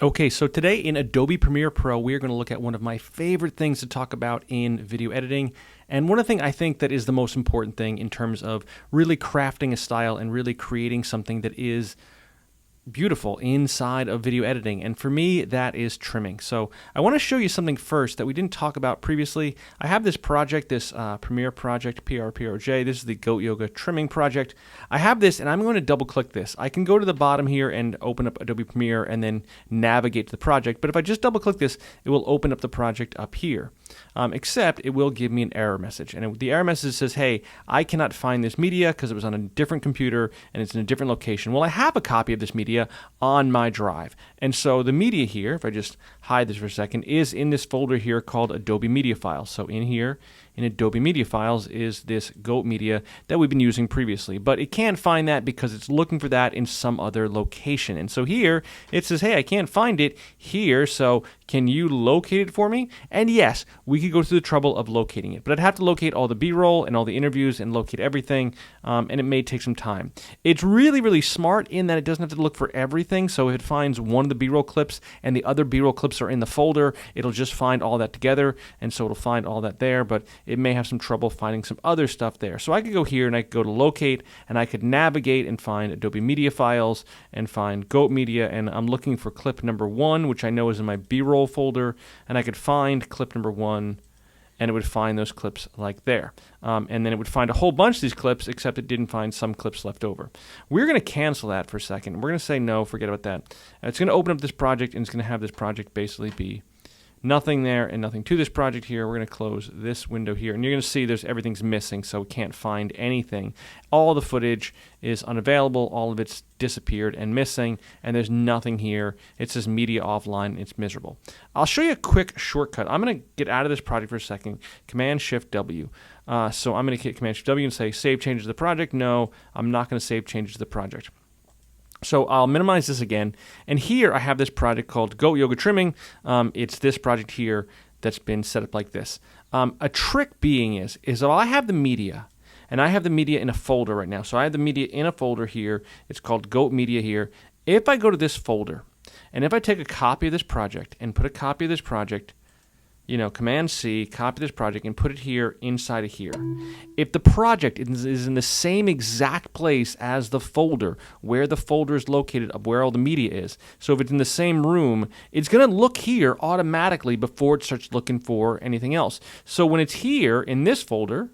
Okay, so today in Adobe Premiere Pro, we are going to look at one of my favorite things to talk about in video editing. And one of the things I think that is the most important thing in terms of really crafting a style and really creating something that is beautiful inside of video editing, and for me that is trimming. So I want to show you something first that we didn't talk about previously. I have this project, this Premiere project, PRPRJ. This is the Goat Yoga trimming project. I have this and I'm going to double click this. I can go to the bottom here and open up Adobe Premiere and then navigate to the project, but if I just double click this, it will open up the project up here. Except it will give me an error message, and the error message says, hey, I cannot find this media because it was on a different computer and it's in a different location. Well, I have a copy of this media on my drive, and so the media here, if I just hide this for a second, is in this folder here called Adobe Media Files. So in here in Adobe Media Files is this GOAT media that we've been using previously, but it can't find that because it's looking for that in some other location. And so here it says, hey, I can't find it here, so can you locate it for me? And yes, we could go through the trouble of locating it, but I'd have to locate all the B-roll and all the interviews and locate everything, and it may take some time. It's really, really smart in that it doesn't have to look for everything, so if it finds one of the B-roll clips and the other B-roll clips are in the folder, it'll just find all that together, and so it'll find all that there, but it may have some trouble finding some other stuff there. So I could go here and I could go to locate, and I could navigate and find Adobe Media Files and find GOAT Media, and I'm looking for clip number 1, which I know is in my B-roll folder, and I could find clip number 1, and it would find those clips like there. And then it would find a whole bunch of these clips, except it didn't find some clips left over. We're going to cancel that for a second. We're going to say no, forget about that. It's going to open up this project, and it's going to have this project basically be nothing there and nothing to this project here. We're going to close this window here, and you're going to see everything's missing, so we can't find anything. All the footage is unavailable, all of it's disappeared and missing, and there's nothing here. It says media offline, it's miserable. I'll show you a quick shortcut. I'm going to get out of this project for a second, Command-Shift-W. So I'm going to hit Command-Shift-W and say save changes to the project. No, I'm not going to save changes to the project. So I'll minimize this again, and here I have this project called Goat Yoga Trimming. It's this project here that's been set up like this. A trick being is if I have the media, and I have the media in a folder right now. So I have the media in a folder here. It's called Goat Media here. If I go to this folder, and if I take a copy of this project and put a copy of this project, Command-C, copy this project, and put it here inside of here. If the project is in the same exact place as the folder, where the folder is located, of where all the media is, so if it's in the same room, it's going to look here automatically before it starts looking for anything else. So when it's here in this folder,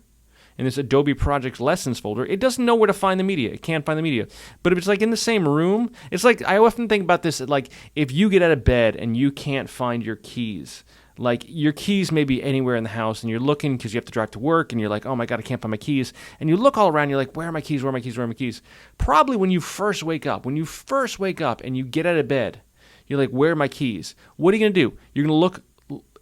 in this Adobe Projects Lessons folder, it doesn't know where to find the media. It can't find the media. But if it's like in the same room, it's like, I often think about this, like if you get out of bed and you can't find your keys, like your keys may be anywhere in the house, and you're looking because you have to drive to work, and you're like, oh my God, I can't find my keys. And you look all around, you're like, where are my keys, where are my keys, where are my keys? Probably when you first wake up and you get out of bed, you're like, where are my keys? What are you going to do? You're going to look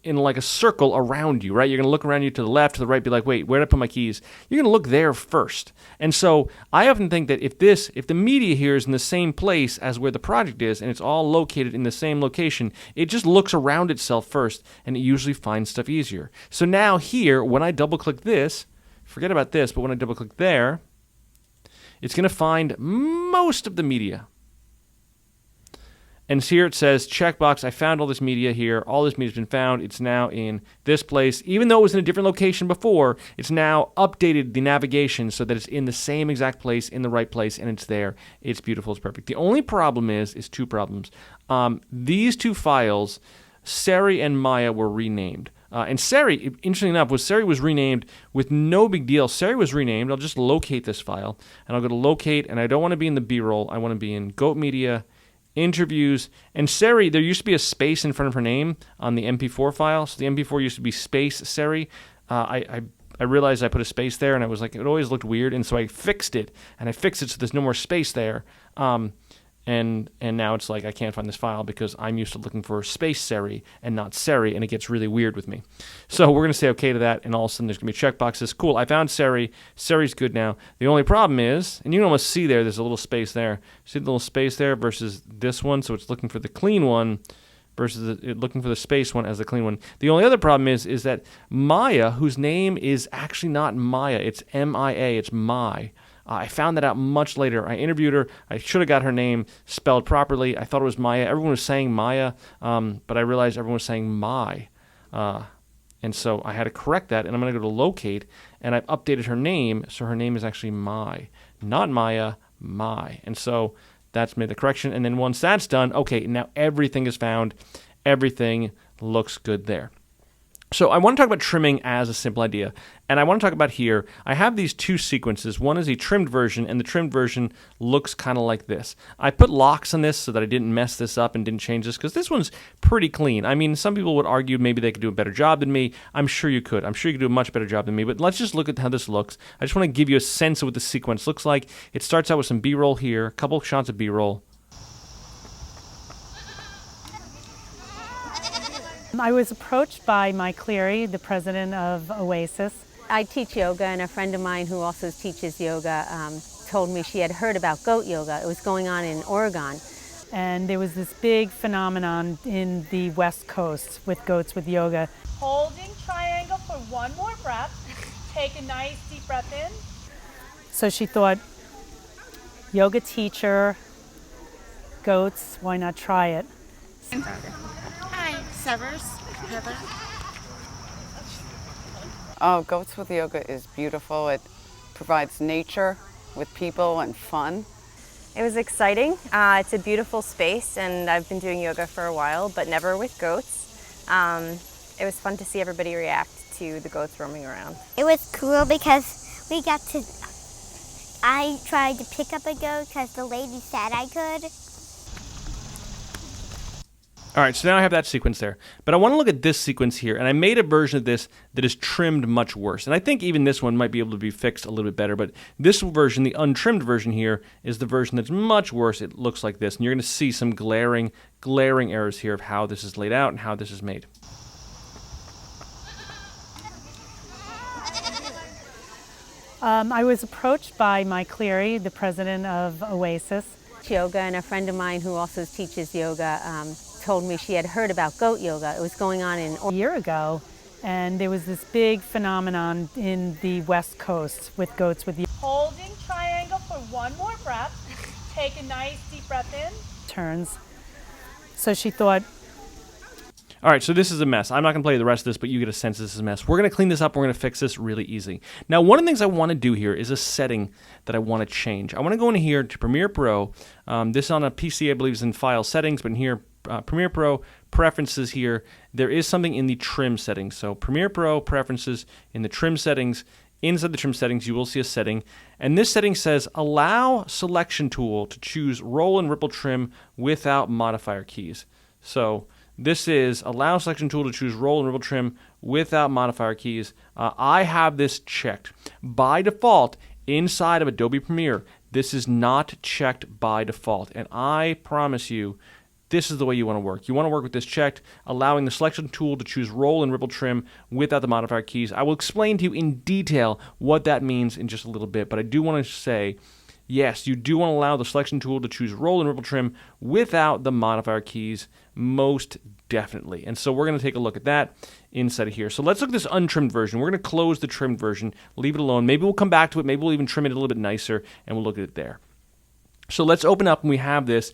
in like a circle around you, right? You're going to look around you to the left, to the right, be like, wait, where did I put my keys? You're going to look there first. And so I often think that if the media here is in the same place as where the project is, and it's all located in the same location, it just looks around itself first, and it usually finds stuff easier. So now here, when I double click this, forget about this, but when I double click there, it's going to find most of the media. And here it says, checkbox, I found all this media here. All this media's been found. It's now in this place. Even though it was in a different location before, it's now updated the navigation so that it's in the same exact place, in the right place, and it's there. It's beautiful. It's perfect. The only problem is two problems. These two files, Seri and Maya, were renamed. And Seri, interestingly enough, Seri was renamed with no big deal. Seri was renamed. I'll just locate this file, and I'll go to locate, and I don't want to be in the B-roll. I want to be in Goat Media, Interviews, and Seri, there used to be a space in front of her name on the MP4 file. So the MP4 used to be space Seri. I realized I put a space there, and I was like, it always looked weird, and so I fixed it, so there's no more space there. And now it's like I can't find this file because I'm used to looking for space Seri and not Seri, and it gets really weird with me. So we're going to say okay to that, and all of a sudden there's going to be checkboxes. Cool, I found Seri. Seri's good now. The only problem is, and you can almost see there's a little space there. See the little space there versus this one, so it's looking for the clean one versus looking for the space one as the clean one. The only other problem is that Maya, whose name is actually not Maya, it's M-I-A, it's My. I found that out much later. I interviewed her. I should have got her name spelled properly. I thought it was Maya. Everyone was saying Maya, but I realized everyone was saying Mai. And so I had to correct that, and I'm going to go to locate, and I've updated her name, so her name is actually Mai, not Maya, Mai. And so that's made the correction, and then once that's done, okay, now everything is found. Everything looks good there. So I want to talk about trimming as a simple idea, and I want to talk about here, I have these two sequences. One is a trimmed version, and the trimmed version looks kind of like this. I put locks on this so that I didn't mess this up and didn't change this, because this one's pretty clean. I mean, some people would argue maybe they could do a better job than me. I'm sure you could. I'm sure you could do a much better job than me, but let's just look at how this looks. I just want to give you a sense of what the sequence looks like. It starts out with some B-roll here, a couple of shots of B-roll. I was approached by Mike Cleary, the president of Oasis. I teach yoga, and a friend of mine who also teaches yoga told me she had heard about goat yoga. It was going on in Oregon. And there was this big phenomenon in the West Coast with goats with yoga. Holding triangle for one more breath. Take a nice deep breath in. So she thought, yoga teacher, goats, why not try it? Hi, Severs, Heather. Oh, Goats with Yoga is beautiful. It provides nature with people and fun. It was exciting. It's a beautiful space, and I've been doing yoga for a while, but never with goats. It was fun to see everybody react to the goats roaming around. It was cool because I tried to pick up a goat because the lady said I could. All right, so now I have that sequence there. But I want to look at this sequence here, and I made a version of this that is trimmed much worse. And I think even this one might be able to be fixed a little bit better, but this version, the untrimmed version here, is the version that's much worse. It looks like this, and you're going to see some glaring errors here of how this is laid out and how this is made. I was approached by Mike Cleary, the president of Oasis. Yoga, and a friend of mine who also teaches yoga told me she had heard about goat yoga. It was going on in A year ago, and there was this big phenomenon in the West Coast with goats with Holding triangle for one more breath. Take a nice deep breath in. turns. So she thought, All right, so this is a mess. I'm not going to play you the rest of this, but you get a sense this is a mess. We're going to clean this up. We're going to fix this really easy. Now, one of the things I want to do here is a setting that I want to change. I want to go in here to Premiere Pro. This on a PC, I believe, is in File Settings, but in here, Premiere Pro, Preferences here, there is something in the Trim settings. So Premiere Pro, Preferences, in the Trim settings. Inside the Trim settings, you will see a setting, and this setting says Allow Selection Tool to choose Roll and Ripple Trim without modifier keys. So this is Allow Selection Tool to choose Roll and Ripple Trim without modifier keys. I have this checked. By default, inside of Adobe Premiere, this is not checked by default, and I promise you, this is the way you want to work. You want to work with this checked, allowing the selection tool to choose roll and ripple trim without the modifier keys. I will explain to you in detail what that means in just a little bit, but I do want to say, yes, you do want to allow the selection tool to choose roll and ripple trim without the modifier keys, most definitely. And so we're going to take a look at that inside of here. So let's look at this untrimmed version. We're going to close the trimmed version, leave it alone. Maybe we'll come back to it. Maybe we'll even trim it a little bit nicer, and we'll look at it there. So let's open up, and we have this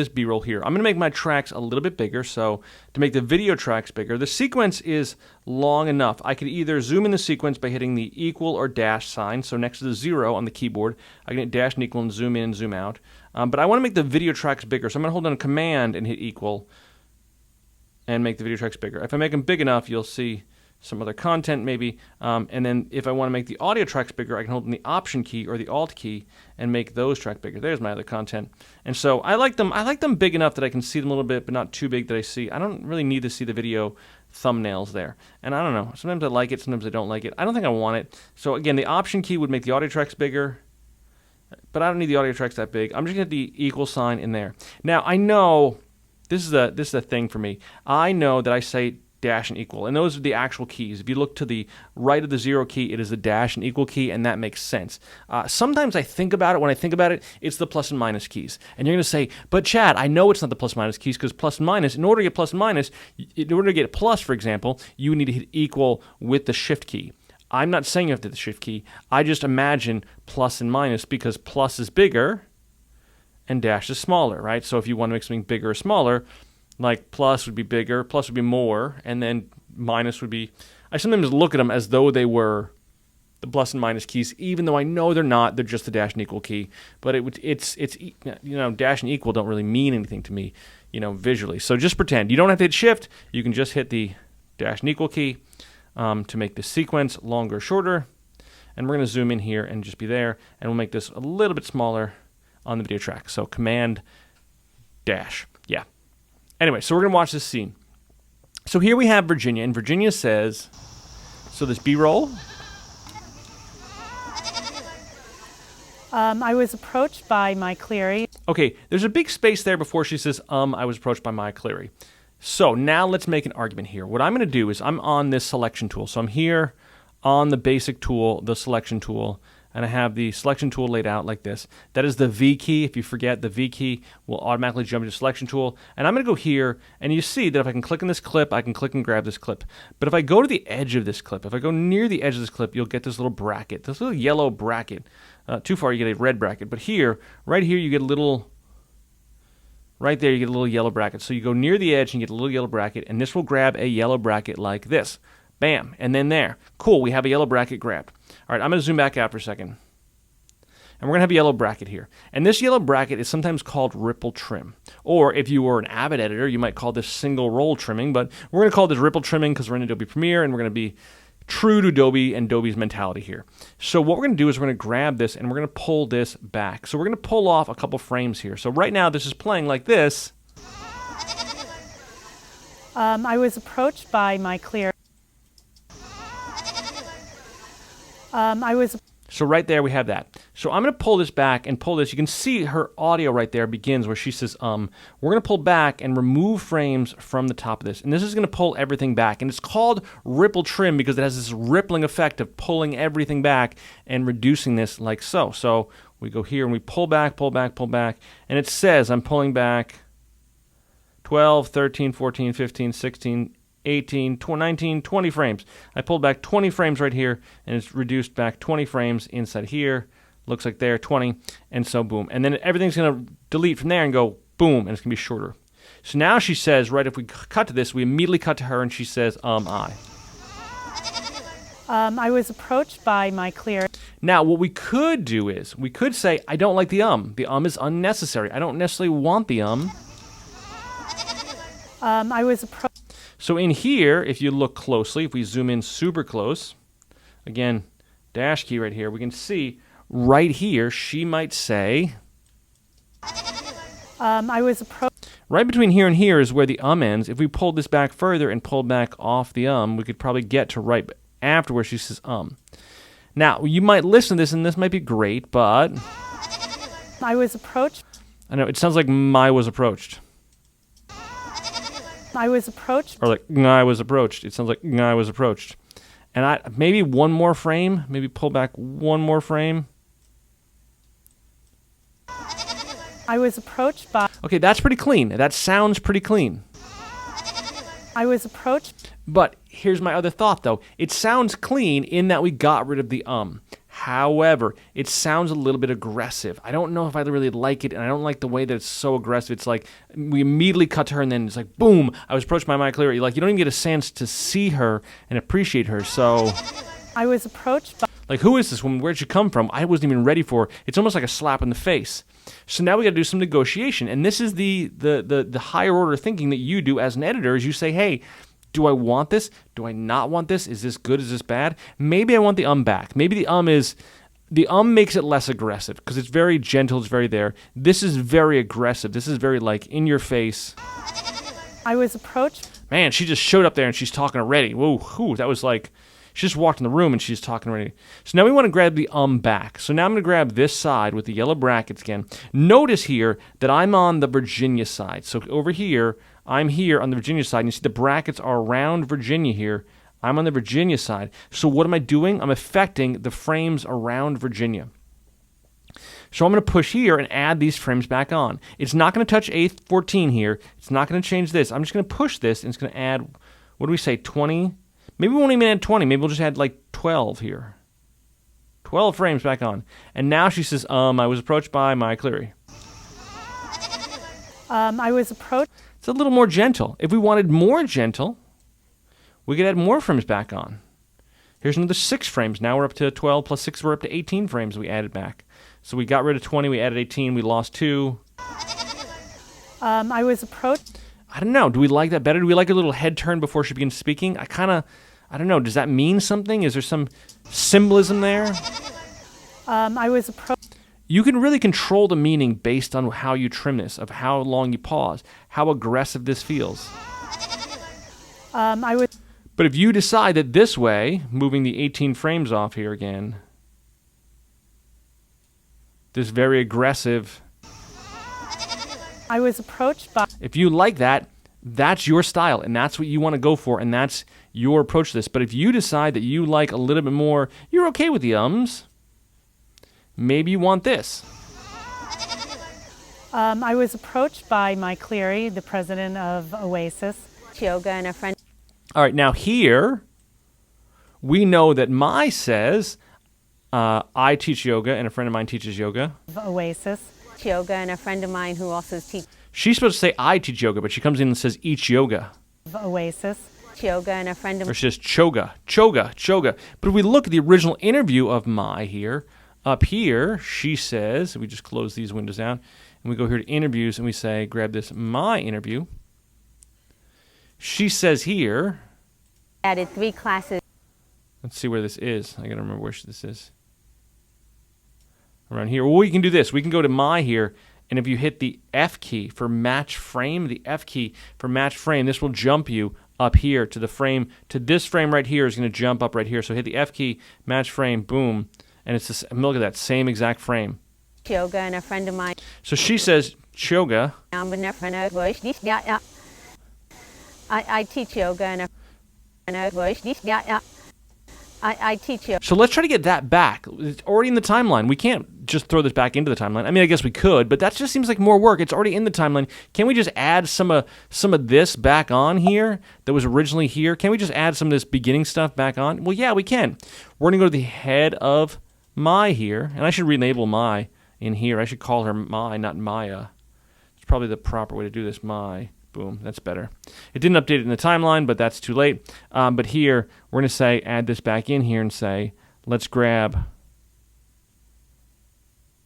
B-roll here. I'm going to make my tracks a little bit bigger, so to make the video tracks bigger, the sequence is long enough. I could either zoom in the sequence by hitting the equal or dash sign, so next to the 0 on the keyboard, I can hit dash and equal and zoom in, zoom out. But I want to make the video tracks bigger, so I'm going to hold down Command and hit equal and make the video tracks bigger. If I make them big enough, you'll see some other content maybe, and then if I want to make the audio tracks bigger, I can hold in the Option key or the Alt key and make those tracks bigger. There's my other content. And so I like them big enough that I can see them a little bit, but not too big that I don't really need to see the video thumbnails there. And I don't know, sometimes I like it, sometimes I don't like it. I don't think I want it. So again, the Option key would make the audio tracks bigger, but I don't need the audio tracks that big. I'm just going to hit the equal sign in there. Now, I know this is a thing for me. I know that I say dash and equal, and those are the actual keys. If you look to the right of the 0 key, it is the dash and equal key, and that makes sense. Sometimes I think about it. When I think about it, it's the plus and minus keys. And you're going to say, but Chad, I know it's not the plus and minus keys, because plus and minus, in order to get plus and minus, in order to get plus, for example, you need to hit equal with the shift key. I'm not saying you have to hit the shift key. I just imagine plus and minus because plus is bigger and dash is smaller, right? So if you want to make something bigger or smaller, like plus would be bigger, plus would be more, and then minus would be, I sometimes look at them as though they were the plus and minus keys, even though I know they're not. They're just the dash and equal key. But it's dash and equal don't really mean anything to me, visually. So just pretend. You don't have to hit shift. You can just hit the dash and equal key to make this sequence longer or shorter. And we're going to zoom in here and just be there. And we'll make this a little bit smaller on the video track. So command dash. Yeah. Anyway, so we're going to watch this scene. So here we have Virginia, and Virginia says, so this B-roll. I was approached by Mike Cleary. Okay, there's a big space there before she says, I was approached by Mike Cleary. So now let's make an argument here. What I'm going to do is I'm on this selection tool. So I'm here on the basic tool, the selection tool, and I have the selection tool laid out like this. That is the V key. If you forget, the V key will automatically jump into the selection tool. And I'm going to go here, and you see that if I can click on this clip, I can click and grab this clip. But if I go to the edge of this clip, if I go near the edge of this clip, you'll get this little bracket, this little yellow bracket. Too far, you get a red bracket. But here, right here, you get a little, right there, you get a little yellow bracket. So you go near the edge and you get a little yellow bracket, and this will grab a yellow bracket like this. Bam, and then there. Cool, we have a yellow bracket grabbed. All right, I'm going to zoom back out for a second. And we're going to have a yellow bracket here. And this yellow bracket is sometimes called ripple trim. Or if you were an Avid editor, you might call this single roll trimming. But we're going to call this ripple trimming because we're in Adobe Premiere and we're going to be true to Adobe and Adobe's mentality here. So what we're going to do is we're going to grab this and we're going to pull this back. So we're going to pull off a couple frames here. So right now this is playing like this. I was approached by Mike Cleary. So right there we have that. So I'm going to pull this back and pull this. You can see her audio right there begins where she says, We're going to pull back and remove frames from the top of this. And this is going to pull everything back. And it's called ripple trim because it has this rippling effect of pulling everything back and reducing this like so. So we go here and we pull back, pull back, pull back. And it says I'm pulling back 12, 13, 14, 15, 16, 18, 19, 20 frames. I pulled back 20 frames right here, and it's reduced back 20 frames inside here. Looks like there, 20, and so boom. And then everything's going to delete from there and go boom, and it's going to be shorter. So now she says, right, if we cut to this, we immediately cut to her, and she says, I was approached by Mike Cleary. Now, what we could do is, we could say, I don't like the The is unnecessary. I don't necessarily want the I was approached. So in here, if you look closely, if we zoom in super close, again, dash key right here, we can see right here, she might say, I was approached. Right between here and here is where the ends. If we pulled this back further and pulled back off the we could probably get to right after where she says Now, you might listen to this, and this might be great, but I was approached. I know, it sounds like I was approached. I was approached. Or like, I was approached. It sounds like, I was approached. And maybe one more frame. Maybe pull back one more frame. I was approached by. Okay, that's pretty clean. That sounds pretty clean. I was approached. But here's my other thought, though. It sounds clean in that we got rid of the However, it sounds a little bit aggressive. I don't know if I really like it, and I don't like the way that it's so aggressive. It's like we immediately cut to her, and then it's like, boom, I was approached by Mike Cleary. Like, you don't even get a chance to see her and appreciate her, so... I was approached by... Like, who is this woman? Where'd she come from? I wasn't even ready for her. It's almost like a slap in the face. So now we got to do some negotiation, and this is the higher order thinking that you do as an editor, is you say, hey, do I want this? Do I not want this? Is this good? Is this bad? Maybe I want the back. Maybe the makes it less aggressive because it's very gentle. It's very there. This is very aggressive. This is very like in your face. I was approached. Man, she just showed up there and she's talking already. Whoa, that was like, she just walked in the room and she's talking already. So now we want to grab the back. So now I'm going to grab this side with the yellow brackets again. Notice here that I'm on the Virginia side. So over here, I'm here on the Virginia side, and you see the brackets are around Virginia here. I'm on the Virginia side. So what am I doing? I'm affecting the frames around Virginia. So I'm going to push here and add these frames back on. It's not going to touch A14 here. It's not going to change this. I'm just going to push this, and it's going to add, what do we say, 20? Maybe we won't even add 20. Maybe we'll just add like 12 here. 12 frames back on. And now she says, I was approached by Maya Cleary. I was approached. It's a little more gentle. If we wanted more gentle, we could add more frames back on. Here's another 6 frames. Now we're up to 12 plus 6. We're up to 18 frames we added back. So we got rid of 20. We added 18. We lost 2. I was approached. I don't know. Do we like that better? Do we like a little head turn before she begins speaking? I don't know. Does that mean something? Is there some symbolism there? I was approached. You can really control the meaning based on how you trim this, of how long you pause, how aggressive this feels. I was. But if you decide that this way, moving the 18 frames off here again, this very aggressive. I was approached by. If you like that, that's your style, and that's what you want to go for, and that's your approach to this. But if you decide that you like a little bit more, you're okay with the ums. Maybe you want this. I was approached by Mike Cleary, the president of Oasis. Yoga and a friend. All right, now here, we know that Mai says, I teach yoga, and a friend of mine teaches yoga. Oasis. Yoga and a friend of mine who also teaches She's supposed to say, I teach yoga, but she comes in and says, each yoga. Oasis. yoga and a friend of Or she says, choga, choga, choga. But if we look at the original interview of Mai here, up here, she says, we just close these windows out, and we go here to interviews, and we say, grab this Mai interview. She says here, added 3 classes. let's see where this is. I got to remember where this is. Around here. Well, we can do this. We can go to Mai here, and if you hit the F key for match frame, the F key for match frame, this will jump you up here to the frame. To this frame right here is going to jump up right here. So hit the F key, match frame, boom, and it's this, look at that same exact frame. Yoga and a friend of mine. So she says, choga. I teach yoga and I teach yoga. So let's try to get that back. It's already in the timeline. We can't just throw this back into the timeline. I mean, I guess we could, but that just seems like more work. It's already in the timeline. Can we just add some of this back on here that was originally here? Can we just add some of this beginning stuff back on? Well, yeah, we can. We're going to go to the head of Mai here, and I should renable Mai in here. I should call her Mai, not Maya. It's probably the proper way to do this, Mai. Boom, that's better. It didn't update it in the timeline, but that's too late. But here, we're going to say, add this back in here and say, let's grab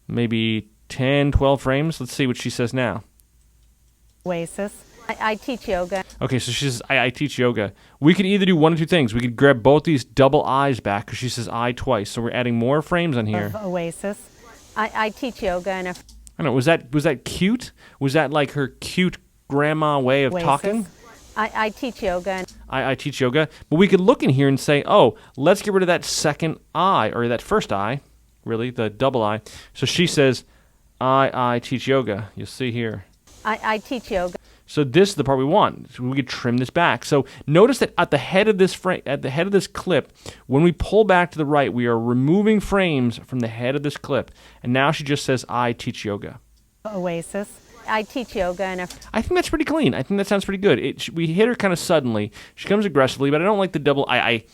maybe 10, 12 frames. Let's see what she says now. Oasis. I teach yoga. Okay, so she says, I teach yoga. We could either do one of two things. We could grab both these double I's back because she says I twice. So we're adding more frames on here. Oasis. I teach yoga and I don't know, was that cute? Was that like her cute grandma way of Oasis. talking? I teach yoga. And I teach yoga. But we could look in here and say, oh, let's get rid of that second I, or that first I, really, the double I. So she says, I teach yoga. You'll see here. I teach yoga. So this is the part we want. So we could trim this back. So notice that at the head of this clip, when we pull back to the right, we are removing frames from the head of this clip. And now she just says, I teach yoga. Oasis. I teach yoga and I think that's pretty clean. I think that sounds pretty good. We hit her kind of suddenly. She comes aggressively, but I don't like the double I.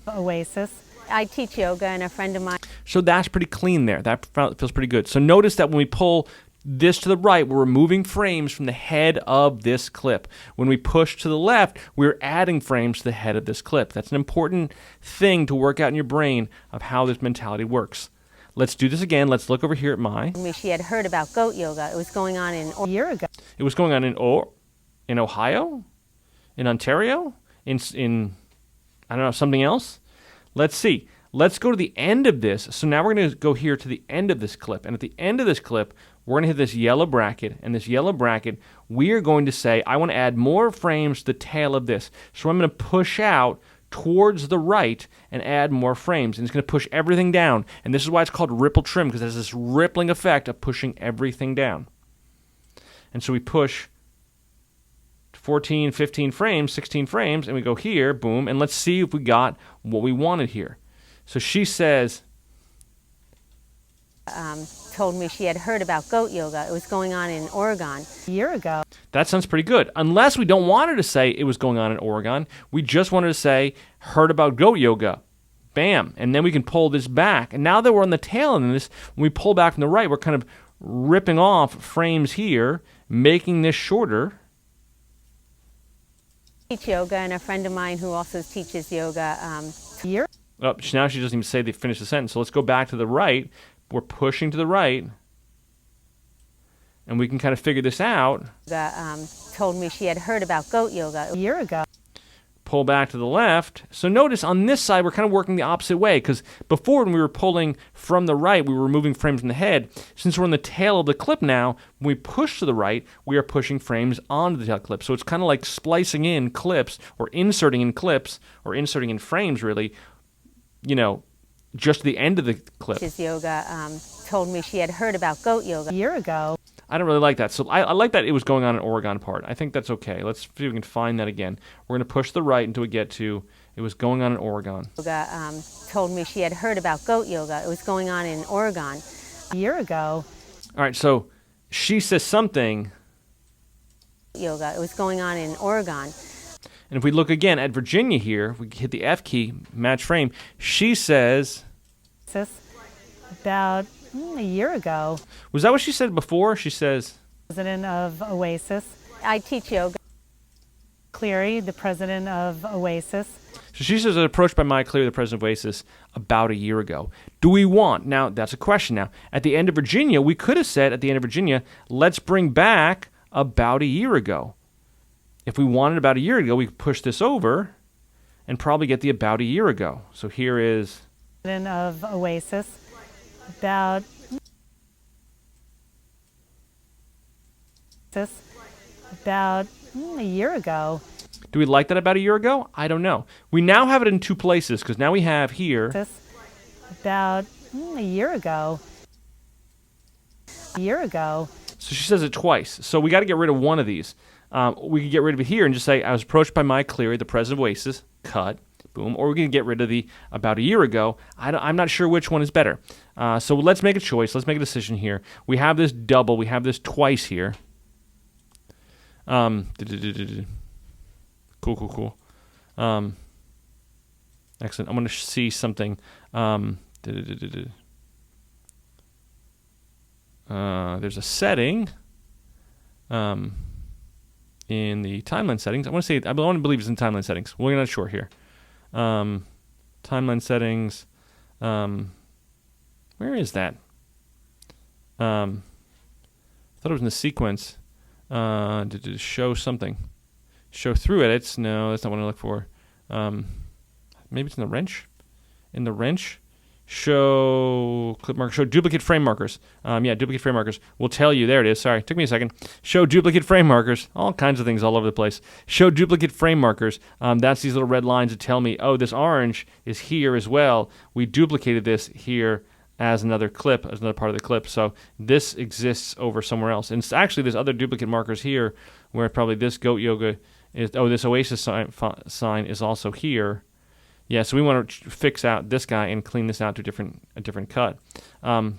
Oasis. I teach yoga and a friend of mine. So that's pretty clean there. That feels pretty good. So notice that when we pull this to the right, we're removing frames from the head of this clip. When we push to the left, we're adding frames to the head of this clip. That's an important thing to work out in your brain of how this mentality works. Let's do this again. Let's look over here at Mai. She had heard about goat yoga. It was going on A year ago. It was going on in Ohio, in Ontario, in I don't know, something else. Let's see. Let's go to the end of this. So now we're going to go here to the end of this clip. And at the end of this clip, we're going to hit this yellow bracket. And this yellow bracket, we are going to say, I want to add more frames to the tail of this. So I'm going to push out towards the right and add more frames. And it's going to push everything down. And this is why it's called ripple trim, because it has this rippling effect of pushing everything down. And so we push 14, 15 frames, 16 frames, and we go here, boom, and let's see if we got what we wanted here. So she says, told me she had heard about goat yoga. It was going on in Oregon. A year ago. That sounds pretty good. Unless we don't want her to say it was going on in Oregon. We just want her to say, heard about goat yoga. Bam. And then we can pull this back. And now that we're on the tail end of this, when we pull back from the right, we're kind of ripping off frames here, making this shorter. I teach yoga, and a friend of mine who also teaches yoga. A year. Oh, now she doesn't even say they finished the sentence. So let's go back to the right. We're pushing to the right. And we can kind of figure this out. Told me she had heard about goat yoga. A year ago. Pull back to the left. So notice on this side, we're kind of working the opposite way, because before when we were pulling from the right, we were removing frames from the head. Since we're on the tail of the clip now, when we push to the right, we are pushing frames onto the tail clip. So it's kind of like splicing in clips, or inserting in clips, or inserting in frames, really, you know, just the end of the clip. Teaches yoga. Told me she had heard about goat yoga. A year ago. I don't really like that. So I like that it was going on in Oregon part. I think that's okay. Let's see if we can find that again. We're going to push the right until we get to it was going on in Oregon. Yoga, told me she had heard about goat yoga. It was going on in Oregon. A year ago. All right, so she says something. Yoga. It was going on in Oregon. And if we look again at Virginia here, we hit the F key, match frame. She says. About a year ago. Was that what she said before? She says. President of Oasis. I teach yoga. Cleary, the president of Oasis. So she says, approached by Mike Cleary, the president of Oasis, about a year ago. Do we want, now that's a question now, at the end of Virginia, we could have said at the end of Virginia, let's bring back about a year ago. If we wanted about a year ago, we could push this over and probably get the about a year ago. So here is. President of Oasis. About a year ago. Do we like that about a year ago? I don't know. We now have it in two places, because now we have here. About a year ago. A year ago. So she says it twice. So we got to get rid of one of these. We could get rid of it here and just say, I was approached by Mike Cleary, the president of Oasis. Cut. Boom. Or we can get rid of the about a year ago. I'm not sure which one is better. So let's make a choice. Let's make a decision here. We have this double. We have this twice here. Cool. Excellent. I'm going to see something. There's a setting in the timeline settings. I want to believe it's in timeline settings. We're not sure here. Timeline settings. Where is that? I thought it was in the sequence. To show something. Show through edits. No, that's not what I look for. Maybe it's in the wrench. In the wrench. Show clip marker. Show duplicate frame markers. Yeah, duplicate frame markers. We'll tell you. There it is. Sorry, took me a second. Show duplicate frame markers. All kinds of things all over the place. Show duplicate frame markers. That's these little red lines that tell me, oh, this orange is here as well. We duplicated this here as another clip, as another part of the clip. So this exists over somewhere else. And it's actually, there's other duplicate markers here where probably this goat yoga is. Oh, this Oasis sign is also here. Yeah, so we want to fix out this guy and clean this out to a different cut.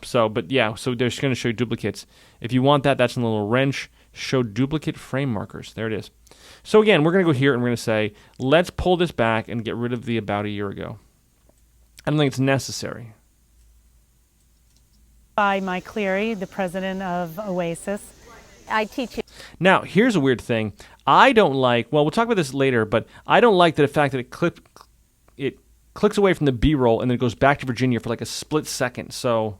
So they're just going to show you duplicates. If you want that, that's in the little wrench. Show duplicate frame markers. There it is. So again, we're going to go here and we're going to say, let's pull this back and get rid of the about a year ago. I don't think it's necessary. By Mike Cleary, the president of Oasis. I teach you. Now, here's a weird thing. I don't like, well, we'll talk about this later, but I don't like the fact that it clicks away from the B-roll and then it goes back to Virginia for like a split second. So,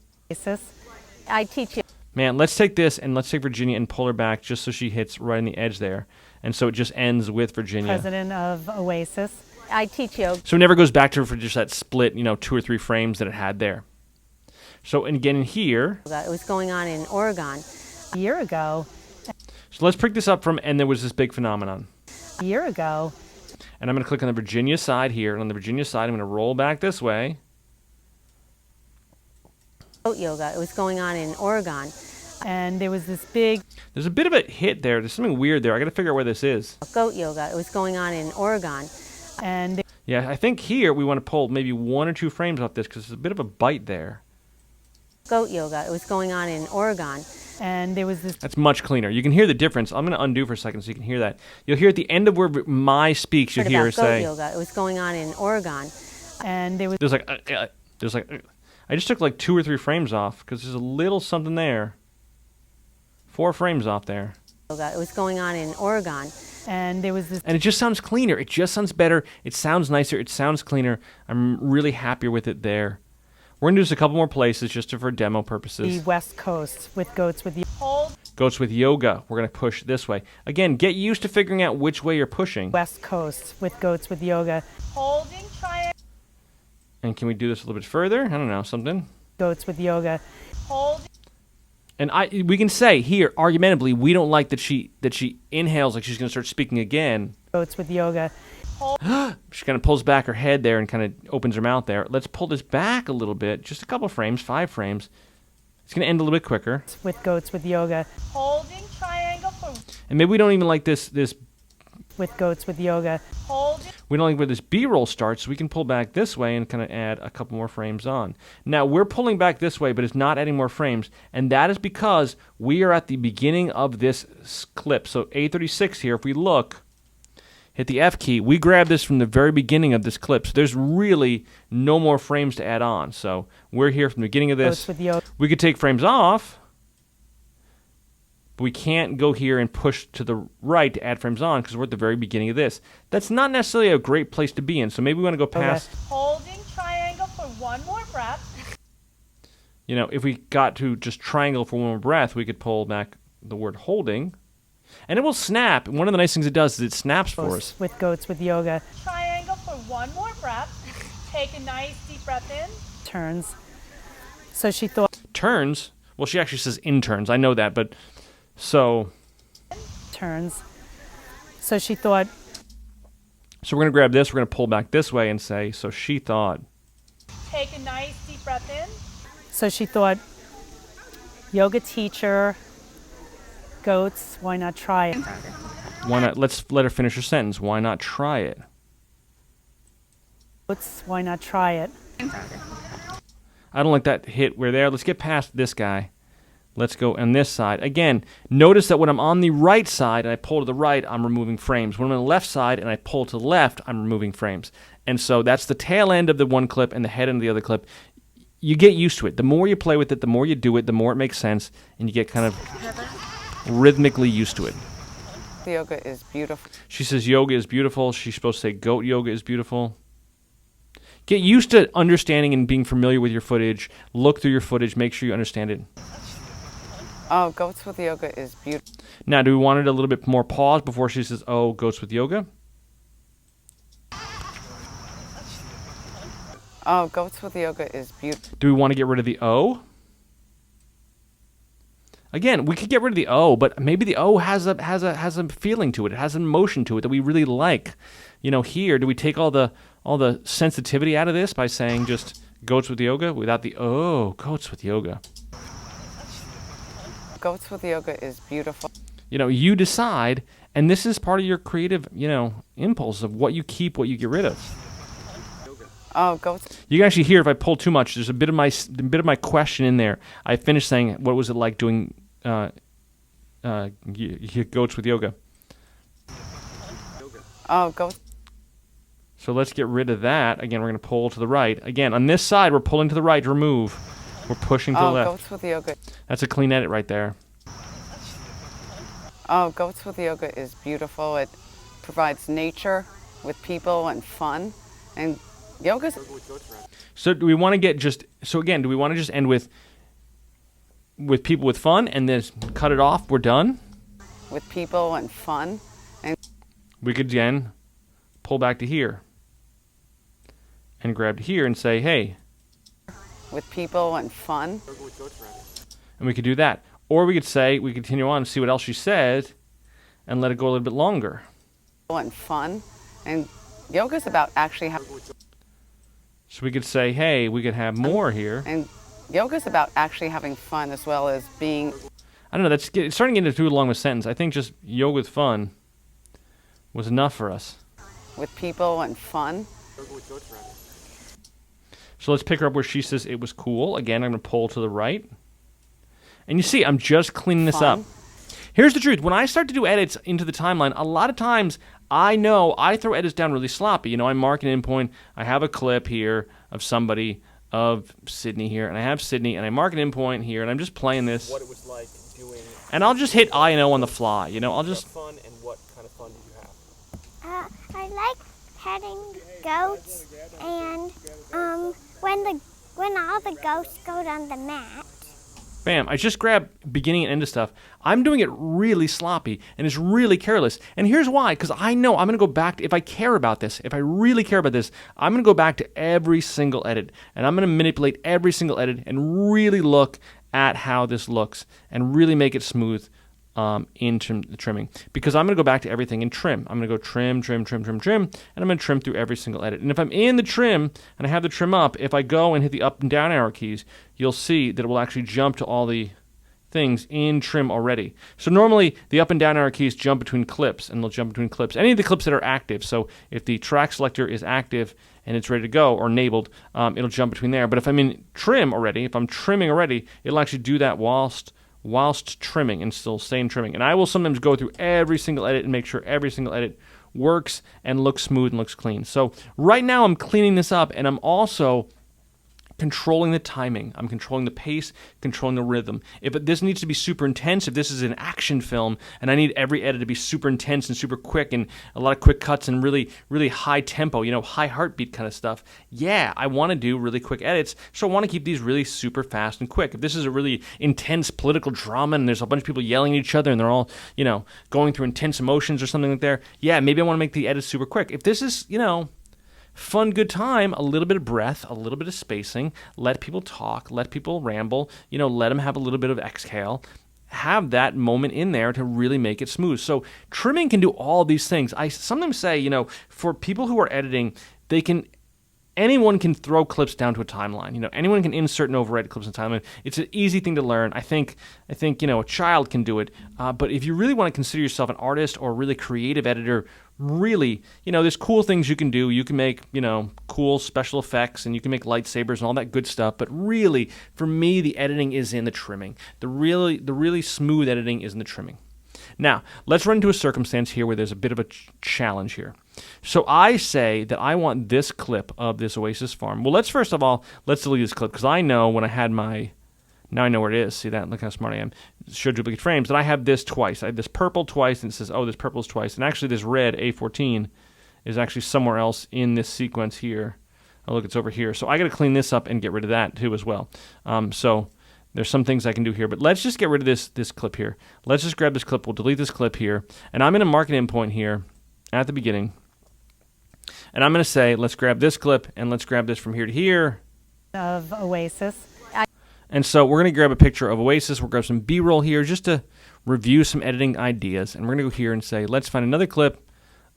I teach you. Man, let's take this and let's take Virginia and pull her back just so she hits right on the edge there. And so it just ends with Virginia. President of Oasis. I teach yoga. So it never goes back to her for just that split, 2 or 3 frames that it had there. So, and again here. It was going on in Oregon. A year ago. So let's pick this up from, and there was this big phenomenon. A year ago. And I'm going to click on the Virginia side here. And on the Virginia side, I'm going to roll back this way. Goat yoga. It was going on in Oregon. And there was this big. There's a bit of a hit there. There's something weird there. I got to figure out where this is. Goat yoga. It was going on in Oregon. And yeah, I think here we want to pull maybe 1 or 2 frames off this because there's a bit of a bite there. goat yoga. It was going on in Oregon. And there was this That's much cleaner. You can hear the difference. I'm going to undo for a second so you can hear that. You'll hear at the end of where my speaks, you'll Heard hear about goat say, yoga. It was going on in Oregon. and there was there's like, I just took like 2 or 3 frames off because there's a little something there. 4 frames off there. Yoga. It was going on in Oregon. and there was this And it just sounds cleaner. It just sounds better. It sounds nicer. It sounds cleaner. I'm really happier with it there. We're going to do this a couple more places just for demo the purposes. West Coast with goats with Hold. Goats with yoga. We're going to push this way. Again, get used to figuring out which way you're pushing. West Coast with goats with yoga, Holding triangle. And can we do this a little bit further? I don't know, something. goats with yoga, Holding. And we can say here, argumentatively, we don't like that she inhales like she's going to start speaking again. goats with yoga, She kind of pulls back her head there and kind of opens her mouth there. Let's pull this back a little bit, just a couple frames, 5 frames. It's going to end a little bit quicker. with goats with yoga, Holding triangle for And maybe we don't even like this with goats with yoga, holding. we don't like where this B-roll starts, so we can pull back this way and kind of add a couple more frames on. Now, we're pulling back this way, but it's not adding more frames, and that is because we are at the beginning of this clip. So A36 here, if we look, hit the F key, we grab this from the very beginning of this clip. So there's really no more frames to add on. So we're here from the beginning of this. goats with yoga, We could take frames off, but we can't go here and push to the right to add frames on because we're at the very beginning of this. That's not necessarily a great place to be in, so maybe we want to go past, Holding triangle for one more breath. you know, if we got to just triangle for one more breath, we could pull back the word holding, and it will snap. One of the nice things it does is it snaps for us. with goats with yoga, Triangle for one more breath. Take a nice deep breath in. turns. So she thought Turns, well, she actually says interns, I know that, but so turns. So she thought we're going to grab this, we're going to pull back this way and say, so she thought. Take a nice deep breath in. so she thought yoga teacher, goats, why not try it? Why not? Let's let her finish her sentence. Why not try it? Goats, why not try it? I don't like that hit. We're there. Let's get past this guy. Let's go on this side. Again, notice that when I'm on the right side and I pull to the right, I'm removing frames. When I'm on the left side and I pull to the left, I'm removing frames. And so that's the tail end of the one clip and the head end of the other clip. You get used to it. The more you play with it, the more you do it, the more it makes sense, and you get kind of rhythmically used to it. The yoga is beautiful. She says yoga is beautiful. She's supposed to say goat yoga is beautiful. Get used to understanding and being familiar with your footage. Look through your footage. Make sure you understand it. Oh, goats with yoga is beautiful. Now, do we want it a little bit more pause before she says, oh, goats with yoga? Oh, goats with yoga is beautiful. Do we want to get rid of the O? Again, we could get rid of the O, but maybe the O has a feeling to it. It has an emotion to it that we really like. You know, here, do we take all the sensitivity out of this by saying just goats with yoga without the O? Goats with yoga. Goats with yoga is beautiful. You know, you decide, and this is part of your creative, you know, impulse of what you keep, what you get rid of. Oh, goats. You can actually hear if I pull too much. There's a bit of my question in there. I finished saying, what was it like doing goats with yoga? Oh, goats. So let's get rid of that. Again, we're going to pull to the right. Again, on this side, we're pulling to the right to remove. We're pushing to the Oh, left. goats with yoga. That's a clean edit right there. Oh, goats with yoga is beautiful. It provides nature with people and fun, and yoga's. So do we want to get just? So again, do we want to just end with people with fun and then cut it off? We're done. With people and fun, and We could again pull back to here and grab to here and say, hey, with people and fun. and we could do that. Or we could say, we continue on and see what else she said and let it go a little bit longer. And fun, and yoga's about actually having. So we could say, hey, we could have more here. And yoga's about actually having fun as well as being. I don't know, it's starting to get into too long of a sentence. I think just yoga with fun was enough for us. With people and fun. So let's pick her up where she says it was cool. Again, I'm going to pull to the right. And you see, I'm just cleaning this up. Here's the truth. When I start to do edits into the timeline, a lot of times I know I throw edits down really sloppy. You know, I mark an endpoint. I have a clip here of somebody, of Sydney here, and I have Sydney, and I mark an endpoint here, and I'm just playing this. What it was like doing. And I'll just hit I and O on the fly. You know, I'll just. Fun, and what kind of fun did you have? I like petting goats, and when all the goats go on the mat. Bam, I just grab beginning and end of stuff. I'm doing it really sloppy, and it's really careless. And here's why, because I know I'm going to go back, if I care about this, if I really care about this, I'm going to go back to every single edit, and I'm going to manipulate every single edit and really look at how this looks and really make it smooth in trimming. Because I'm going to go back to everything and trim. I'm going to go trim, trim, trim, trim, trim, and I'm going to trim through every single edit. And if I'm in the trim and I have the trim up, if I go and hit the up and down arrow keys, you'll see that it will actually jump to all the things in trim already. So normally the up and down arrow keys jump between clips, and they'll jump between clips. Any of the clips that are active. So if the track selector is active and it's ready to go or enabled, it'll jump between there. But if I'm in trim already, if I'm trimming already, it'll actually do that whilst trimming and still staying trimming. And I will sometimes go through every single edit and make sure every single edit works and looks smooth and looks clean. So right now I'm cleaning this up, and I'm also controlling the timing. I'm controlling the pace, controlling the rhythm. If this needs to be super intense, if this is an action film and I need every edit to be super intense and super quick and a lot of quick cuts and really, really high tempo, you know, high heartbeat kind of stuff, yeah, I want to do really quick edits, so I want to keep these really super fast and quick. If this is a really intense political drama and there's a bunch of people yelling at each other and they're all, you know, going through intense emotions or something like that, yeah, maybe I want to make the edits super quick. If this is, you know, fun, good time, a little bit of breath, a little bit of spacing, let people talk, let people ramble, you know, let them have a little bit of exhale, have that moment in there to really make it smooth. So trimming can do all these things. I sometimes say, you know, for people who are editing, anyone can throw clips down to a timeline. You know, anyone can insert and overwrite clips in a timeline. It's an easy thing to learn. I think you know, a child can do it. But if you really want to consider yourself an artist or a really creative editor, really, you know, there's cool things you can do. You can make, you know, cool special effects, and you can make lightsabers and all that good stuff. But really, for me, the editing is in the trimming. The really smooth editing is in the trimming. Now, let's run into a circumstance here where there's a bit of a challenge here. So I say that I want this clip of this Oasis farm. Well, first of all, let's delete this clip, because I know when I had now I know where it is. See that? Look how smart I am. Show duplicate frames. That I have this twice. I have this purple twice, and it says, oh, this purple is twice. And actually this red, A14, is actually somewhere else in this sequence here. Oh, look, it's over here. So I got to clean this up and get rid of that too as well. So there's some things I can do here, but let's just get rid of this clip here. Let's just grab this clip. We'll delete this clip here, and I'm going to mark an endpoint here at the beginning, and I'm going to say, let's grab this clip and let's grab this from here to here Of Oasis. And so we're going to grab a picture of Oasis. We'll grab some B-roll here just to review some editing ideas, and we're going to go here and say, let's find another clip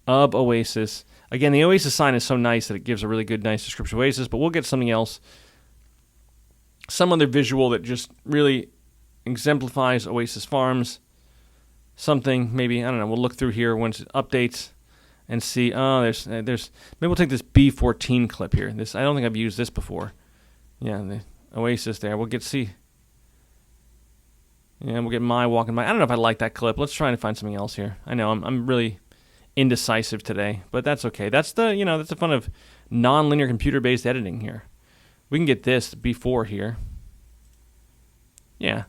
of Oasis. Again, the Oasis sign is so nice that it gives a really good, nice description of Oasis, but we'll get something else. Some other visual that just really exemplifies Oasis Farms. Something, maybe, I don't know, we'll look through here once it updates and see, oh, there's maybe we'll take this B14 clip here. I don't think I've used this before. Yeah, the Oasis there. We'll get my walking by. I don't know if I like that clip. Let's try and find something else here. I know I'm really indecisive today, but that's okay. That's the fun of non-linear computer-based editing here. We can get this B4 here. Yeah.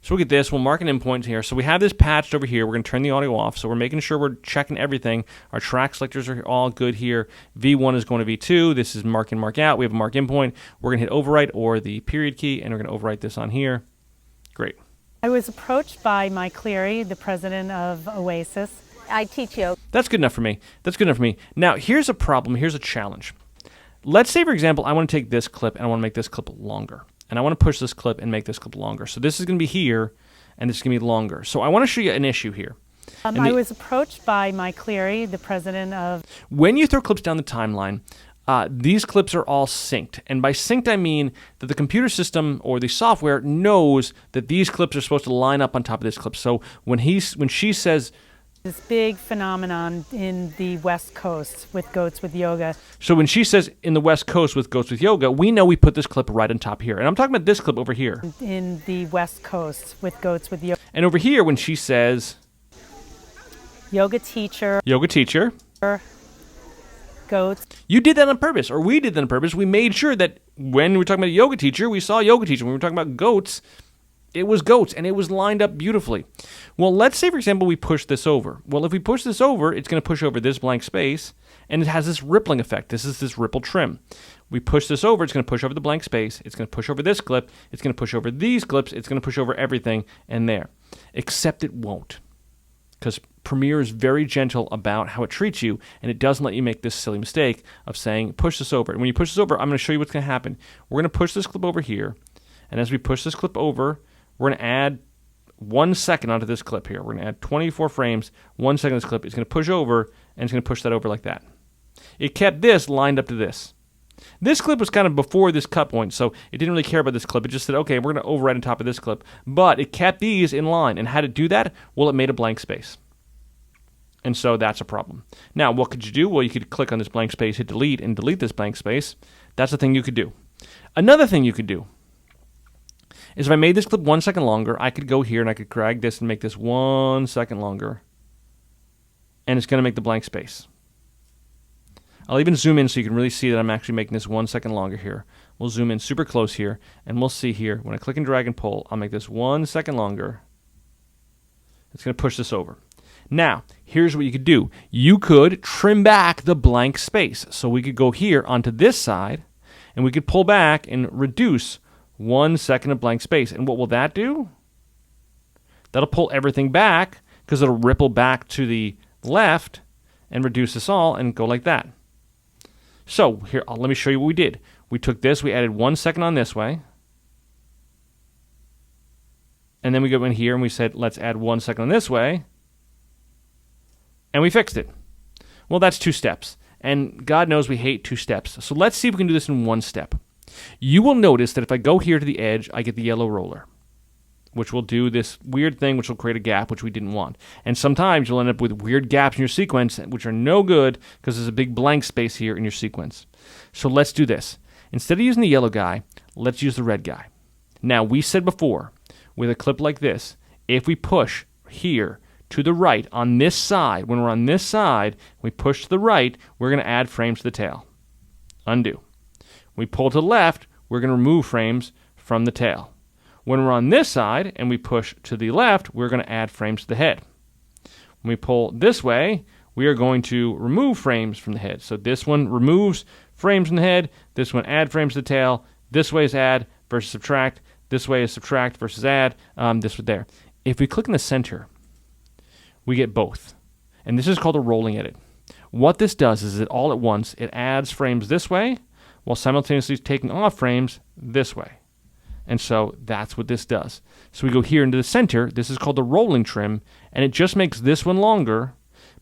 So we'll get this. We'll mark an endpoint here. So we have this patched over here. We're going to turn the audio off. So we're making sure we're checking everything. Our track selectors are all good here. V1 is going to V2. This is mark in, mark out. We have a mark endpoint. We're going to hit overwrite or the period key, and we're going to overwrite this on here. Great. I was approached by Mike Cleary, the president of Oasis. I teach yoga. That's good enough for me. That's good enough for me. Now, here's a problem. Here's a challenge. Let's say, for example, I want to take this clip and I want to make this clip longer. And I want to push this clip and make this clip longer. So this is going to be here, and this is going to be longer. So I want to show you an issue here. I was approached by Mike Cleary, the president of... When you throw clips down the timeline, these clips are all synced. And by synced, I mean that the computer system or the software knows that these clips are supposed to line up on top of this clip. So when she says This big phenomenon in the West Coast with goats with yoga. So when she says in the West Coast with goats with yoga, we know we put this clip right on top here. And I'm talking about this clip over here. In the West Coast with goats with yoga. And over here when she says Yoga teacher. Goats. You did that on purpose, or we did that on purpose. We made sure that when we were talking about a yoga teacher, we saw yoga teacher. When we were talking about goats, it was goats, and it was lined up beautifully. Well, let's say, for example, we push this over. Well, if we push this over, it's going to push over this blank space, and it has this rippling effect. This is this ripple trim. We push this over, it's going to push over the blank space. It's going to push over this clip. It's going to push over these clips. It's going to push over everything and there. Except it won't, because Premiere is very gentle about how it treats you, and it doesn't let you make this silly mistake of saying, push this over. And when you push this over, I'm going to show you what's going to happen. We're going to push this clip over here, and as we push this clip over, we're going to add 1 second onto this clip here. We're going to add 24 frames, 1 second on this clip. It's going to push over, and it's going to push that over like that. It kept this lined up to this. This clip was kind of before this cut point, so it didn't really care about this clip. It just said, okay, we're going to override on top of this clip. But it kept these in line. And how to do that? Well, it made a blank space. And so that's a problem. Now, what could you do? Well, you could click on this blank space, hit delete, and delete this blank space. That's the thing you could do. Another thing you could do is if I made this clip 1 second longer, I could go here and I could drag this and make this 1 second longer. And it's going to make the blank space. I'll even zoom in so you can really see that I'm actually making this 1 second longer here. We'll zoom in super close here, and we'll see here, when I click and drag and pull, I'll make this 1 second longer. It's going to push this over. Now, here's what you could do. You could trim back the blank space. So we could go here onto this side, and we could pull back and reduce 1 second of blank space. And what will that do? That'll pull everything back, because it'll ripple back to the left and reduce this all and go like that. So here, let me show you what we did. We took this, we added 1 second on this way, and then we go in here and we said, let's add 1 second on this way, and we fixed it. Well, that's 2 steps, and God knows we hate 2 steps. So let's see if we can do this in 1 step. You will notice that if I go here to the edge, I get the yellow roller, which will do this weird thing, which will create a gap, which we didn't want. And sometimes you'll end up with weird gaps in your sequence, which are no good because there's a big blank space here in your sequence. So let's do this. Instead of using the yellow guy, let's use the red guy. Now, we said before, with a clip like this, if we push here to the right on this side, when we're on this side, we push to the right, we're going to add frames to the tail. Undo. We pull to the left, we're going to remove frames from the tail. When we're on this side and we push to the left, we're going to add frames to the head. When we pull this way, we are going to remove frames from the head. So this one removes frames from the head, this one add frames to the tail, this way is add versus subtract, this way is subtract versus add, this one there. If we click in the center, we get both. And this is called a rolling edit. What this does is that all at once, it adds frames this way while simultaneously taking off frames this way. And so that's what this does. So we go here into the center. This is called the rolling trim, and it just makes this one longer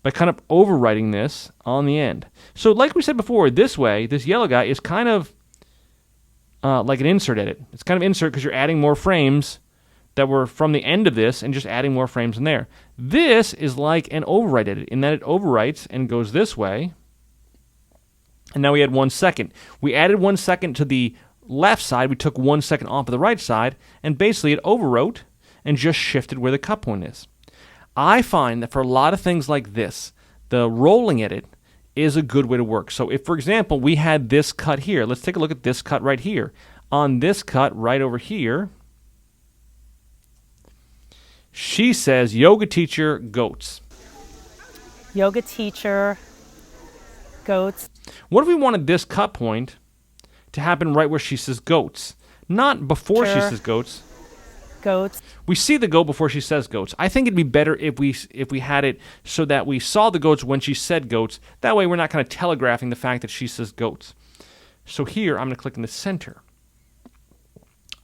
by kind of overwriting this on the end. So like we said before, this way, this yellow guy is kind of like an insert edit. It's kind of insert because you're adding more frames that were from the end of this and just adding more frames in there. This is like an overwrite edit in that it overwrites and goes this way. And now we add 1 second. We added 1 second to the left side, we took 1 second off of the right side, and basically it overwrote and just shifted where the cut point is. I find that for a lot of things like this, the rolling edit is a good way to work. So if, for example, we had this cut here, let's take a look at this cut right here. On this cut right over here, she says, yoga teacher, goats. Yoga teacher, goats. What if we wanted this cut point to happen right where she says goats? Not before she says goats. Goats. We see the goat before she says goats. I think it'd be better if we had it so that we saw the goats when she said goats. That way we're not kind of telegraphing the fact that she says goats. So here I'm going to click in the center.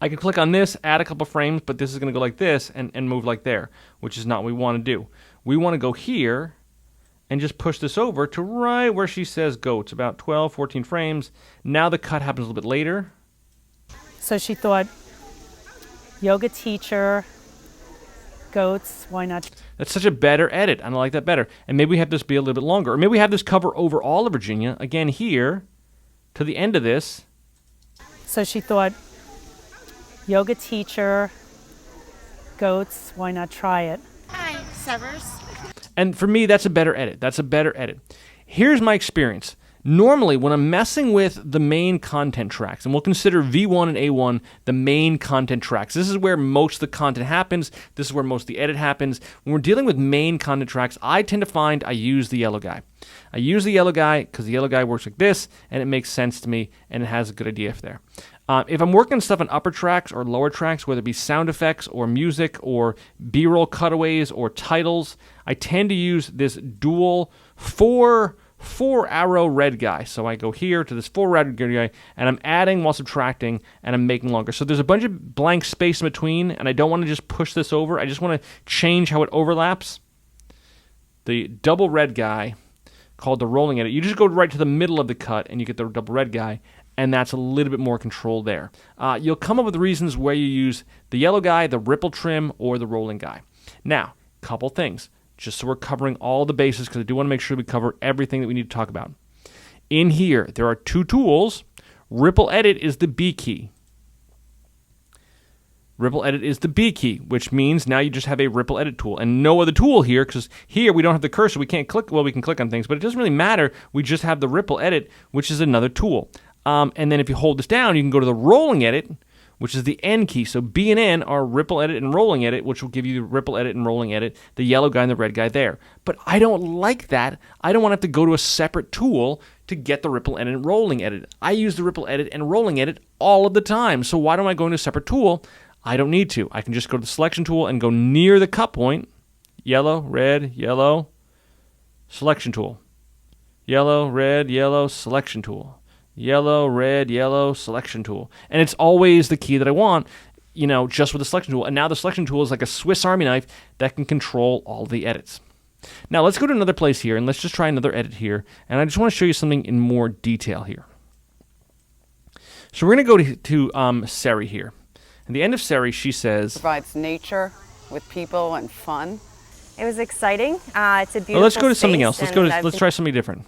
I can click on this, add a couple frames, but this is going to go like this and move like there, which is not what we want to do. We want to go here and just push this over to right where she says goats, about 12, 14 frames. Now the cut happens a little bit later. So she thought, yoga teacher, goats, why not? That's such a better edit. I like that better. And maybe we have this be a little bit longer. Or maybe we have this cover over all of Virginia. Again, here, to the end of this. So she thought, yoga teacher, goats, why not try it? Hi, Severs. And for me, that's a better edit. That's a better edit. Here's my experience. Normally, when I'm messing with the main content tracks, and we'll consider V1 and A1 the main content tracks. This is where most of the content happens. This is where most of the edit happens. When we're dealing with main content tracks, I tend to find I use the yellow guy. I use the yellow guy because the yellow guy works like this, and it makes sense to me, and it has a good idea there. If I'm working stuff on upper tracks or lower tracks, whether it be sound effects or music or B-roll cutaways or titles, I tend to use this dual four-arrow red guy. So I go here to this four-arrow guy, and I'm adding while subtracting, and I'm making longer. So there's a bunch of blank space in between, and I don't want to just push this over. I just want to change how it overlaps. The double red guy, called the rolling edit, you just go right to the middle of the cut, and you get the double red guy, and that's a little bit more control there. You'll come up with reasons where you use the yellow guy, the ripple trim, or the rolling guy. Now, couple things, just so we're covering all the bases, because I do want to make sure we cover everything that we need to talk about. In here, there are two tools. Ripple edit is the B key. Ripple edit is the B key, which means now you just have a ripple edit tool and no other tool here, because here we don't have the cursor. We can't click. Well, we can click on things, but it doesn't really matter. We just have the ripple edit, which is another tool. And then if you hold this down, you can go to the rolling edit, which is the N key. So B and N are ripple edit and rolling edit, which will give you the ripple edit and rolling edit, the yellow guy and the red guy there. But I don't like that. I don't want to have to go to a separate tool to get the ripple edit and rolling edit. I use the ripple edit and rolling edit all of the time. So why don't I go into a separate tool? I don't need to. I can just go to the selection tool and go near the cut point. Yellow, red, yellow, selection tool. Yellow, red, yellow, selection tool. Yellow, red, yellow, selection tool. And it's always the key that I want, just with the selection tool. And now the selection tool is like a Swiss Army knife that can control all the edits. Now let's go to another place here, and let's just try another edit here. And I just want to show you something in more detail here. So we're going to go to Seri here. At the end of Seri, she says, Provides nature with people and fun. It was exciting. It's a beautiful let's go to something space, else. and Let's try something different.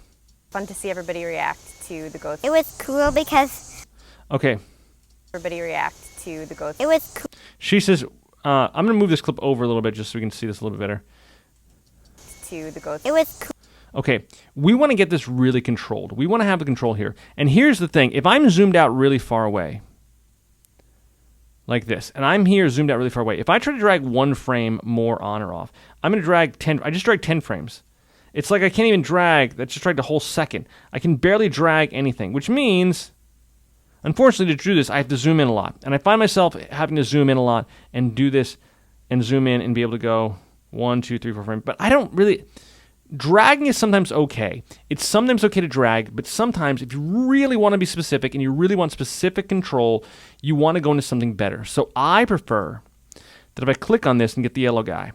Fun to see everybody react to the goats. It was cool because Okay. Everybody react to the goats. it was cool. She says, I'm going to move this clip over a little bit just so we can see this a little bit better. To the goats. It was cool. Okay, we want to get this really controlled. We want to have the control here. And here's the thing. If I'm zoomed out really far away, like this, and I'm here zoomed out really far away, if I try to drag one frame more on or off, I'm going to drag 10. I just drag 10 frames. It's like I can't even drag. That's just dragged a whole second. I can barely drag anything, which means, unfortunately, to do this, I have to zoom in a lot. And I find myself having to zoom in a lot and do this and zoom in and be able to go 1, 2, 3, 4 frames. But I don't really... Dragging is sometimes okay. It's sometimes okay to drag, but sometimes if you really want to be specific and you really want specific control, you want to go into something better. So I prefer that if I click on this and get the yellow guy,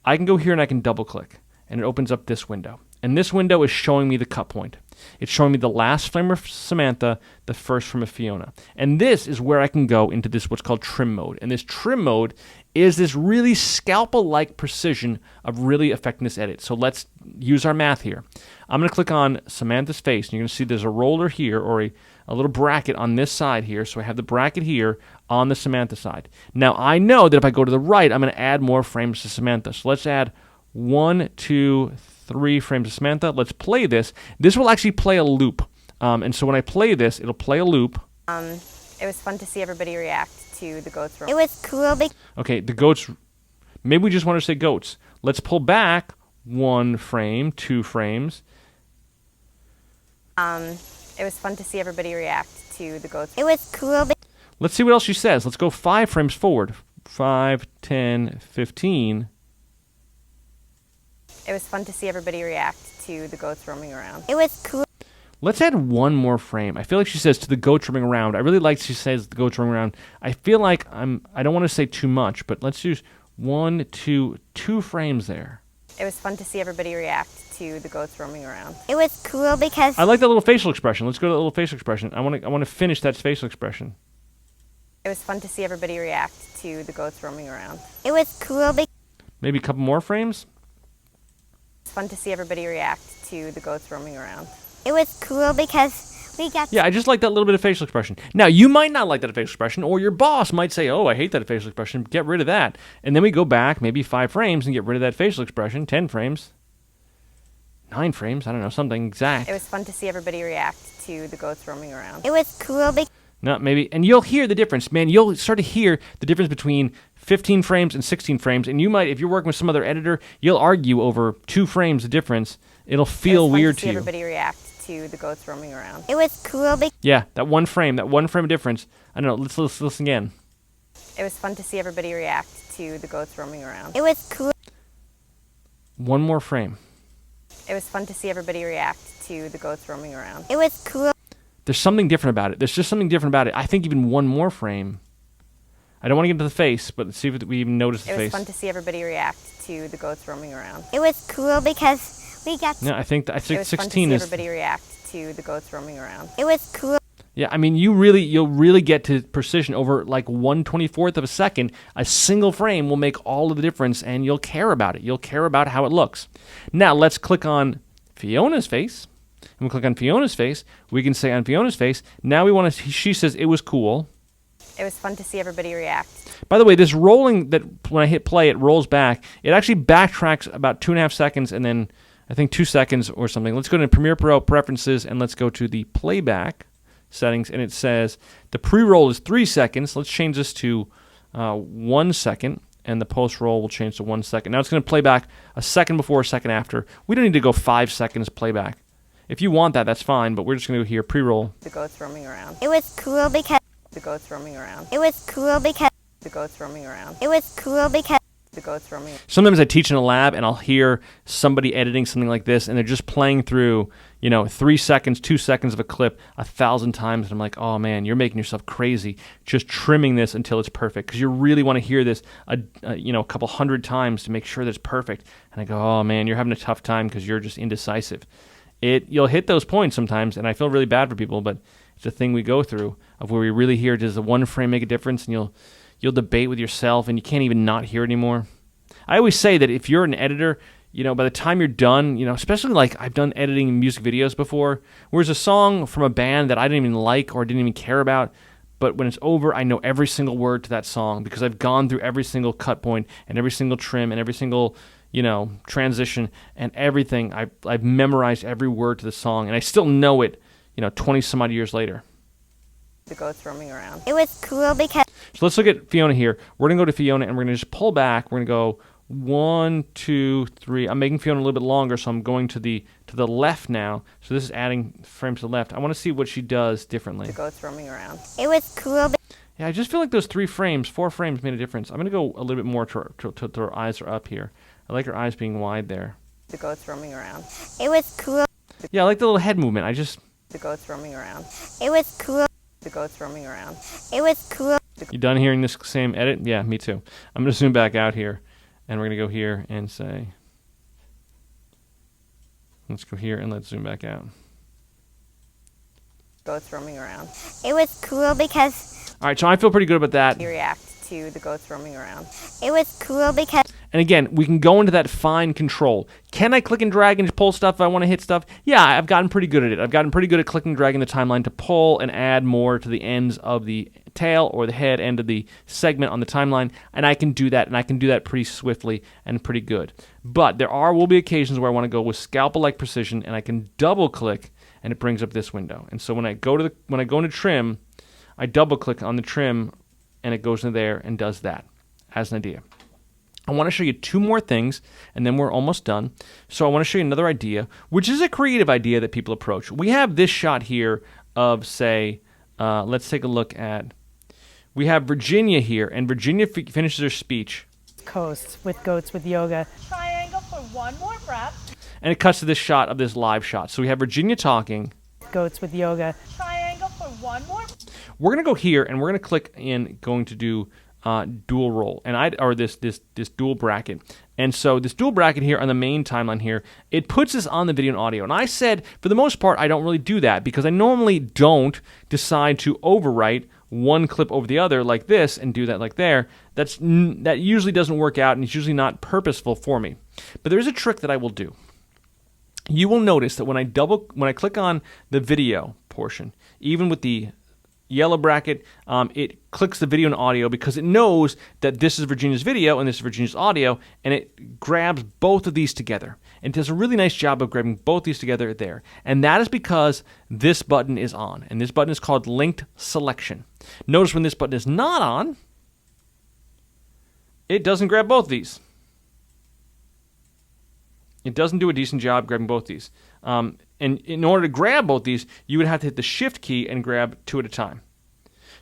I can go here and I can double click. And it opens up this window. And this window is showing me the cut point. It's showing me the last frame of Samantha, the first frame of Fiona. And this is where I can go into this what's called trim mode. And this trim mode is this really scalpel-like precision of really affecting this edit. So let's use our math here. I'm going to click on Samantha's face, and you're going to see there's a roller here, or a little bracket on this side here. So I have the bracket here on the Samantha side. Now I know that if I go to the right, I'm going to add more frames to Samantha. So let's add 1, 2, 3 frames of Samantha. Let's play this. This will actually play a loop. And so when I play this, it'll play a loop. It was fun to see everybody react to the goats. It was cool because Okay, the goats. Maybe we just want to say goats. Let's pull back 1 frame, 2 frames. It was fun to see everybody react to the goats. it was cool. Let's see what else she says. Let's go 5 frames forward. 5, 10, 15. It was fun to see everybody react to the goats roaming around. It was cool. Let's add 1 more frame. I feel like she says to the goats roaming around. I really like she says the goats roaming around. I feel like I don't want to say too much, but let's use 1, 2 frames there. It was fun to see everybody react to the goats roaming around. It was cool because I like that little facial expression. Let's go to the little facial expression. I want to finish that facial expression. It was fun to see everybody react to the goats roaming around. it was cool. Maybe a couple more frames. It's fun to see everybody react to the goats roaming around. It was cool because we got Yeah, I just like that little bit of facial expression. Now, you might not like that facial expression, or your boss might say, oh, I hate that facial expression. Get rid of that. And then we go back maybe 5 frames and get rid of that facial expression. 10 frames. 9 frames. I don't know, something exact. It was fun to see everybody react to the goats roaming around. It was cool because No, maybe. And you'll hear the difference, man. You'll start to hear the difference between 15 frames and 16 frames. And you might, if you're working with some other editor, you'll argue over 2 frames of difference. It'll feel weird to see you. everybody react to the goats roaming around. it was cool because Yeah, that one frame of difference. I don't know. Let's listen again. It was fun to see everybody react to the goats roaming around. it was cool. One more frame. It was fun to see everybody react to the goats roaming around. It was cool. There's something different about it. There's just something different about it. I think even one more frame. I don't want to get into the face, but let's see if we even notice the It was face. fun to see everybody react to the goats roaming around. It was cool because we got No, I think It was fun to 16 see is. everybody react to the goats roaming around. it was cool. Yeah, I mean, you'll really get to precision over like 1/24th of a second. A single frame will make all of the difference, and you'll care about it. You'll care about how it looks. Now let's click on Fiona's face, and we'll click on Fiona's face. We can say on Fiona's face. Now we want to. She says it was cool. It was fun to see everybody react. By the way, this rolling that when I hit play, it rolls back. It actually backtracks about 2.5 seconds, and then I think 2 seconds or something. Let's go to Premiere Pro Preferences, and let's go to the playback settings, and it says the pre-roll is 3 seconds. Let's change this to 1 second, and the post-roll will change to 1 second. Now it's going to play back a second before, a second after. We don't need to go 5 seconds playback. If you want that, that's fine, but we're just going to go here, pre-roll. The goats roaming around. It was cool because The goats roaming around. it was cool because The goats roaming around. it was cool because The goats roaming. Sometimes I teach in a lab, and I'll hear somebody editing something like this, and they're just playing through, 3 seconds, 2 seconds of a clip 1,000 times, and I'm like, oh man, you're making yourself crazy just trimming this until it's perfect, because you really want to hear this a couple hundred times to make sure that it's perfect. And I go, oh man, you're having a tough time because you're just indecisive. You'll hit those points sometimes, and I feel really bad for people, but it's a thing we go through of where we really hear, does the one frame make a difference? And you'll debate with yourself, and you can't even not hear it anymore. I always say that if you're an editor, by the time you're done, especially like I've done editing music videos before, where there's a song from a band that I didn't even like or didn't even care about, but when it's over, I know every single word to that song because I've gone through every single cut point and every single trim and every single, transition and everything. I've memorized every word to the song, and I still know it, 20 some odd years later. The goats roaming around. it was cool because So let's look at Fiona here. We're going to go to Fiona, and we're going to just pull back. We're going to go 1, 2, 3. I'm making Fiona a little bit longer, so I'm going to the left now. So this is adding frames to the left. I want to see what she does differently. The goats roaming around. it was cool Yeah, I just feel like those 4 frames made a difference. I'm going to go a little bit more to her eyes are up here. I like her eyes being wide there. The goats roaming around. it was cool Yeah, I like the little head movement. The goats roaming around. it was cool The goats roaming around. it was cool You done hearing this same edit? Yeah, me too. I'm going to zoom back out here, and we're going to go here and say, let's go here and let's zoom back out. Goats roaming around. it was cool because All right, so I feel pretty good about that. You react to the goats roaming around. it was cool because And again, we can go into that fine control. Can I click and drag and pull stuff if I want to hit stuff? Yeah, I've gotten pretty good at it. I've gotten pretty good at clicking and dragging the timeline to pull and add more to the ends of the tail or the head end of the segment on the timeline, and I can do that, and I can do that pretty swiftly and pretty good. But there will be occasions where I want to go with scalpel-like precision, and I can double-click, and it brings up this window. And so when I go into trim, I double-click on the trim, and it goes into there and does that as an idea. I want to show you 2 more things, and then we're almost done. So I want to show you another idea, which is a creative idea that people approach. We have this shot here of, say, let's take a look at, we have Virginia here, and Virginia finishes her speech. Coast with goats with yoga. Triangle for one more breath. And it cuts to this shot of this live shot. So we have Virginia talking. Goats with yoga. Triangle for one more. We're going to go here, and we're going to click in, going to do dual roll, and this dual bracket, And so this dual bracket here on the main timeline here, it puts this on the video and audio. And I said, for the most part, I don't really do that because I normally don't decide to overwrite one clip over the other like this and do that like there. That usually doesn't work out, and it's usually not purposeful for me. But there's a trick that I will do. You will notice that when I click on the video portion, even with the yellow bracket, it clicks the video and audio because it knows that this is Virginia's video and this is Virginia's audio, and it grabs both of these together. And it does a really nice job of grabbing both these together there. And that is because this button is on, and this button is called linked selection. Notice when this button is not on, it doesn't grab both these. It doesn't do a decent job grabbing both these. And in order to grab both these, you would have to hit the shift key and grab two at a time.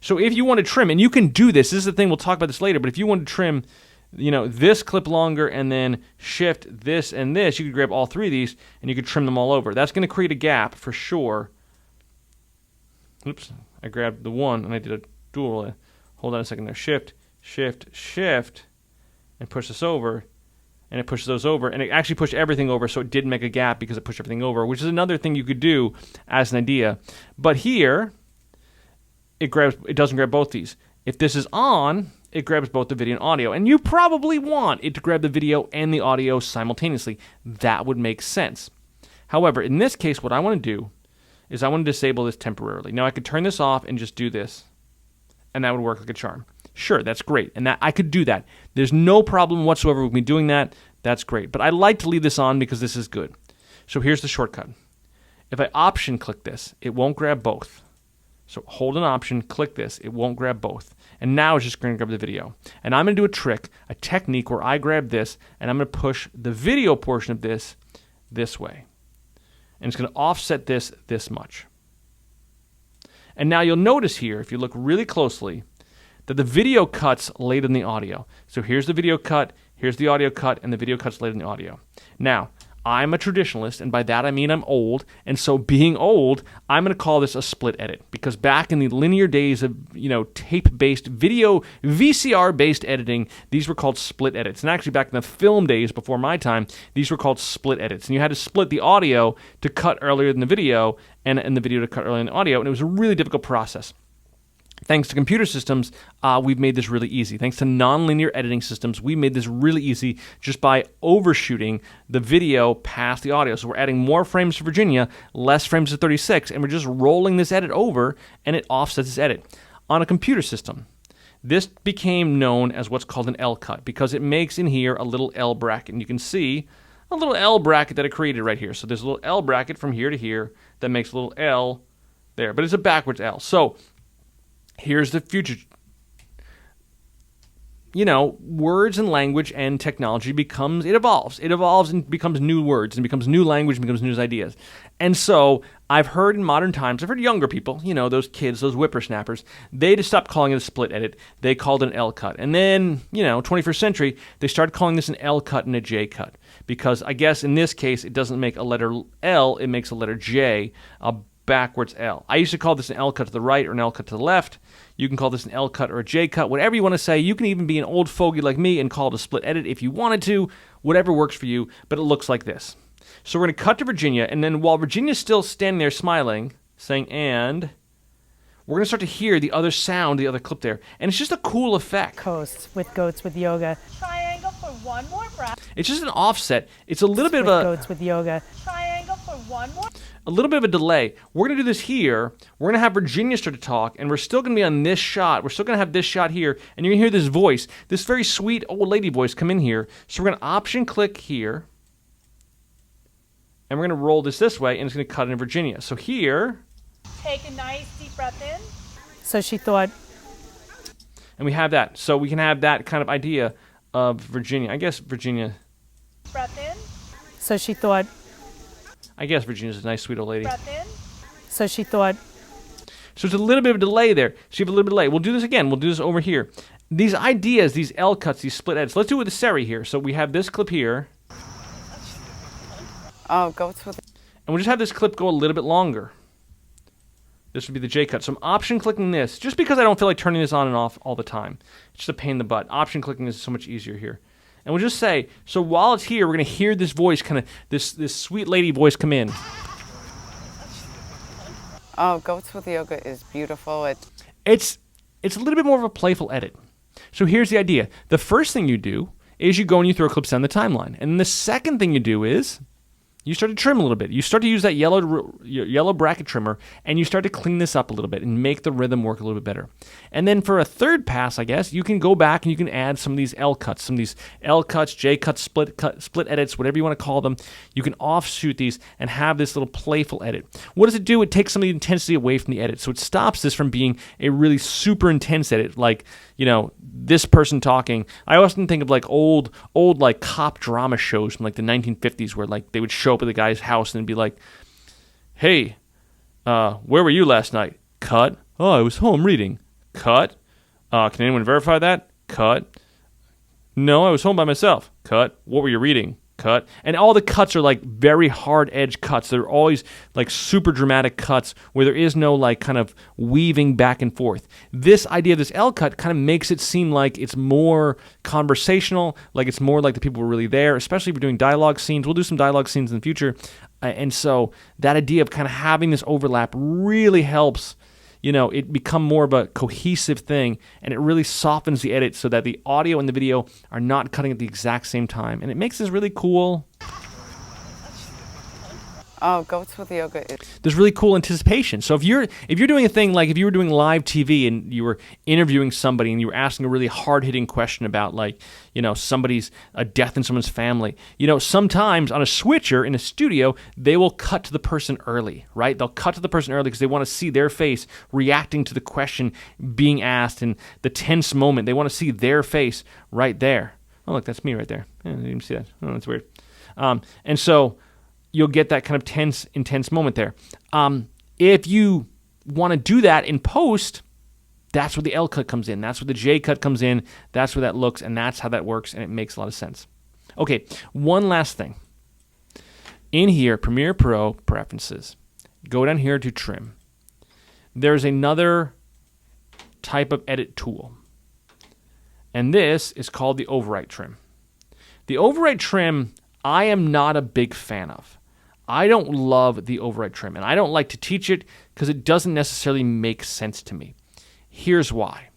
So if you want to trim, and you can do this is the thing, we'll talk about this later, but if you want to trim, this clip longer and then shift this and this, you could grab all three of these and you could trim them all over. That's going to create a gap for sure. Oops, I grabbed the one and I did a dual. Hold on a second there. Shift, shift, shift, and push this over. And it pushes those over, and it actually pushed everything over, so it didn't make a gap because it pushed everything over, which is another thing you could do as an idea. But here, it doesn't grab both these. If this is on, it grabs both the video and audio, and you probably want it to grab the video and the audio simultaneously. That would make sense. However, in this case, what I want to do is I want to disable this temporarily. Now, I could turn this off and just do this, and that would work like a charm. Sure, that's great, and that I could do that. There's no problem whatsoever with me doing that. That's great, but I like to leave this on because this is good. So here's the shortcut. If I option click this, it won't grab both. So hold an option, click this, it won't grab both. And now it's just going to grab the video. And I'm going to do a trick, a technique where I grab this, and I'm going to push the video portion of this way. And it's going to offset this much. And now you'll notice here, if you look really closely, that the video cuts later than the audio. So here's the video cut, here's the audio cut, and the video cuts later than the audio. Now, I'm a traditionalist, and by that I mean I'm old, and so being old, I'm going to call this a split edit, because back in the linear days of, tape-based video, VCR-based editing, these were called split edits. And actually back in the film days before my time, these were called split edits. And you had to split the audio to cut earlier than the video, and the video to cut earlier than the audio, and it was a really difficult process. Thanks to computer systems, we've made this really easy. Thanks to nonlinear editing systems, we made this really easy just by overshooting the video past the audio. So we're adding more frames to Virginia, less frames to 36, and we're just rolling this edit over, and it offsets this edit. On a computer system, this became known as what's called an L cut because it makes in here a little L bracket. And you can see a little L bracket that it created right here. So there's a little L bracket from here to here that makes a little L there, but it's a backwards L. So here's the future. Words and language and technology it evolves. It evolves and becomes new words and becomes new language and becomes new ideas. And so I've heard in modern times, I've heard younger people, those kids, those whippersnappers, they just stopped calling it a split edit. They called it an L cut. And then, 21st century, they started calling this an L cut and a J cut. Because I guess in this case, it doesn't make a letter L, it makes a letter J, a backwards L. I used to call this an L cut to the right or an L cut to the left. You can call this an L cut or a J cut, whatever you want to say. You can even be an old fogey like me and call it a split edit if you wanted to, whatever works for you, but it looks like this. So we're going to cut to Virginia, and then while Virginia's still standing there smiling, saying, and, we're going to start to hear the other sound, the other clip there. And it's just a cool effect. Coast with goats with yoga. Triangle for one more breath. It's just an offset. It's a little bit of a... Goats with yoga. Triangle for one more. A little bit of a delay. We're going to do this here. We're going to have Virginia start to talk, and we're still going to be on this shot. We're still going to have this shot here, and you're going to hear this voice, this very sweet old lady voice come in here. So we're going to option click here, and we're going to roll this way, and it's going to cut in Virginia. So here... Take a nice deep breath in. So she thought... And we have that. So we can have that kind of idea of Virginia. I guess Virginia... Breath in. So she thought... I guess Virginia's a nice, sweet old lady. Breath in. So she thought... So it's a little bit of a delay there. So you have a little bit of delay. We'll do this again. We'll do this over here. These ideas, these L cuts, these split edits. Let's do it with the Seri here. So we have this clip here. Oh, goats with... And we'll just have this clip go a little bit longer. This would be the J cut. So I'm option clicking this, just because I don't feel like turning this on and off all the time. It's just a pain in the butt. Option clicking is so much easier here. And we'll just say, so while it's here, we're going to hear this voice, kind of this sweet lady voice come in. Oh, Goats with Yoga is beautiful. It's a little bit more of a playful edit. So here's the idea. The first thing you do is you go and you throw clips down the timeline. And then the second thing you do is you start to trim a little bit. You start to use that yellow bracket trimmer, and you start to clean this up a little bit and make the rhythm work a little bit better. And then for a third pass, I guess, you can go back and you can add some of these L cuts, some of these L cuts, J cuts, split edits, whatever you want to call them. You can offshoot these and have this little playful edit. What does it do? It takes some of the intensity away from the edit. So it stops this from being a really super intense edit, like, you know, this person talking. I often think of like old like cop drama shows from like the 1950s where like they would show up at the guy's house and be like, hey, where were you last night? Cut. Oh, I was home reading. Cut. Can anyone verify that? Cut. No, I was home by myself. Cut. What were you reading? Cut. And all the cuts are like very hard edge cuts. They're always like super dramatic cuts where there is no like kind of weaving back and forth. This idea of this L cut kind of makes it seem like it's more conversational, like it's more like the people were really there, especially if we're doing dialogue scenes. We'll do some dialogue scenes in the future. And so that idea of kind of having this overlap really helps, you know, it become more of a cohesive thing, and it really softens the edit so that the audio and the video are not cutting at the exact same time. And it makes this really cool. Oh, Goats with Yoga is... There's really cool anticipation. So if you're doing a thing like if you were doing live TV and you were interviewing somebody and you were asking a really hard-hitting question about, like, you know, a death in someone's family, you know, sometimes on a switcher in a studio, they will cut to the person early, right? They'll cut to the person early because they want to see their face reacting to the question being asked and the tense moment. They want to see their face right there. Oh, look, that's me right there. I didn't even see that. Oh, that's weird. And so you'll get that kind of tense, intense moment there. If you want to do that in post, that's where the L cut comes in. That's where the J cut comes in. That's where that looks, and that's how that works, and it makes a lot of sense. Okay, one last thing. In here, Premiere Pro Preferences. Go down here to Trim. There's another type of edit tool, and this is called the Overwrite Trim. The Overwrite Trim, I am not a big fan of. I don't love the override trim, and I don't like to teach it because it doesn't necessarily make sense to me. Here's why.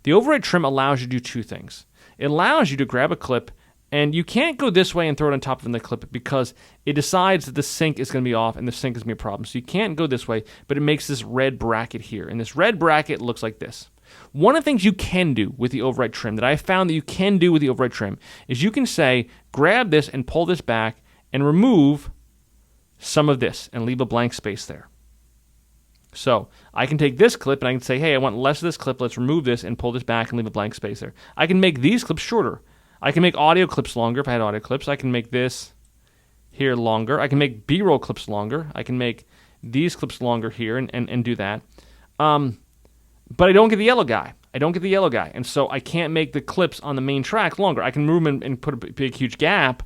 The override trim allows you to do two things. It allows you to grab a clip, and you can't go this way and throw it on top of the clip because it decides that the sync is going to be off and the sync is going to be a problem. So you can't go this way, but it makes this red bracket here, and this red bracket looks like this. One of the things you can do with the override trim that I found that you can do with the override trim is you can say, grab this and pull this back and remove some of this and leave a blank space there. So I can take this clip and I can say, hey, I want less of this clip. Let's remove this and pull this back and leave a blank space there. I can make these clips shorter. I can make audio clips longer if I had audio clips. I can make this here longer. I can make B-roll clips longer. I can make these clips longer here and do that. But I don't get the yellow guy. And so I can't make the clips on the main track longer. I can move them and put a big, huge gap.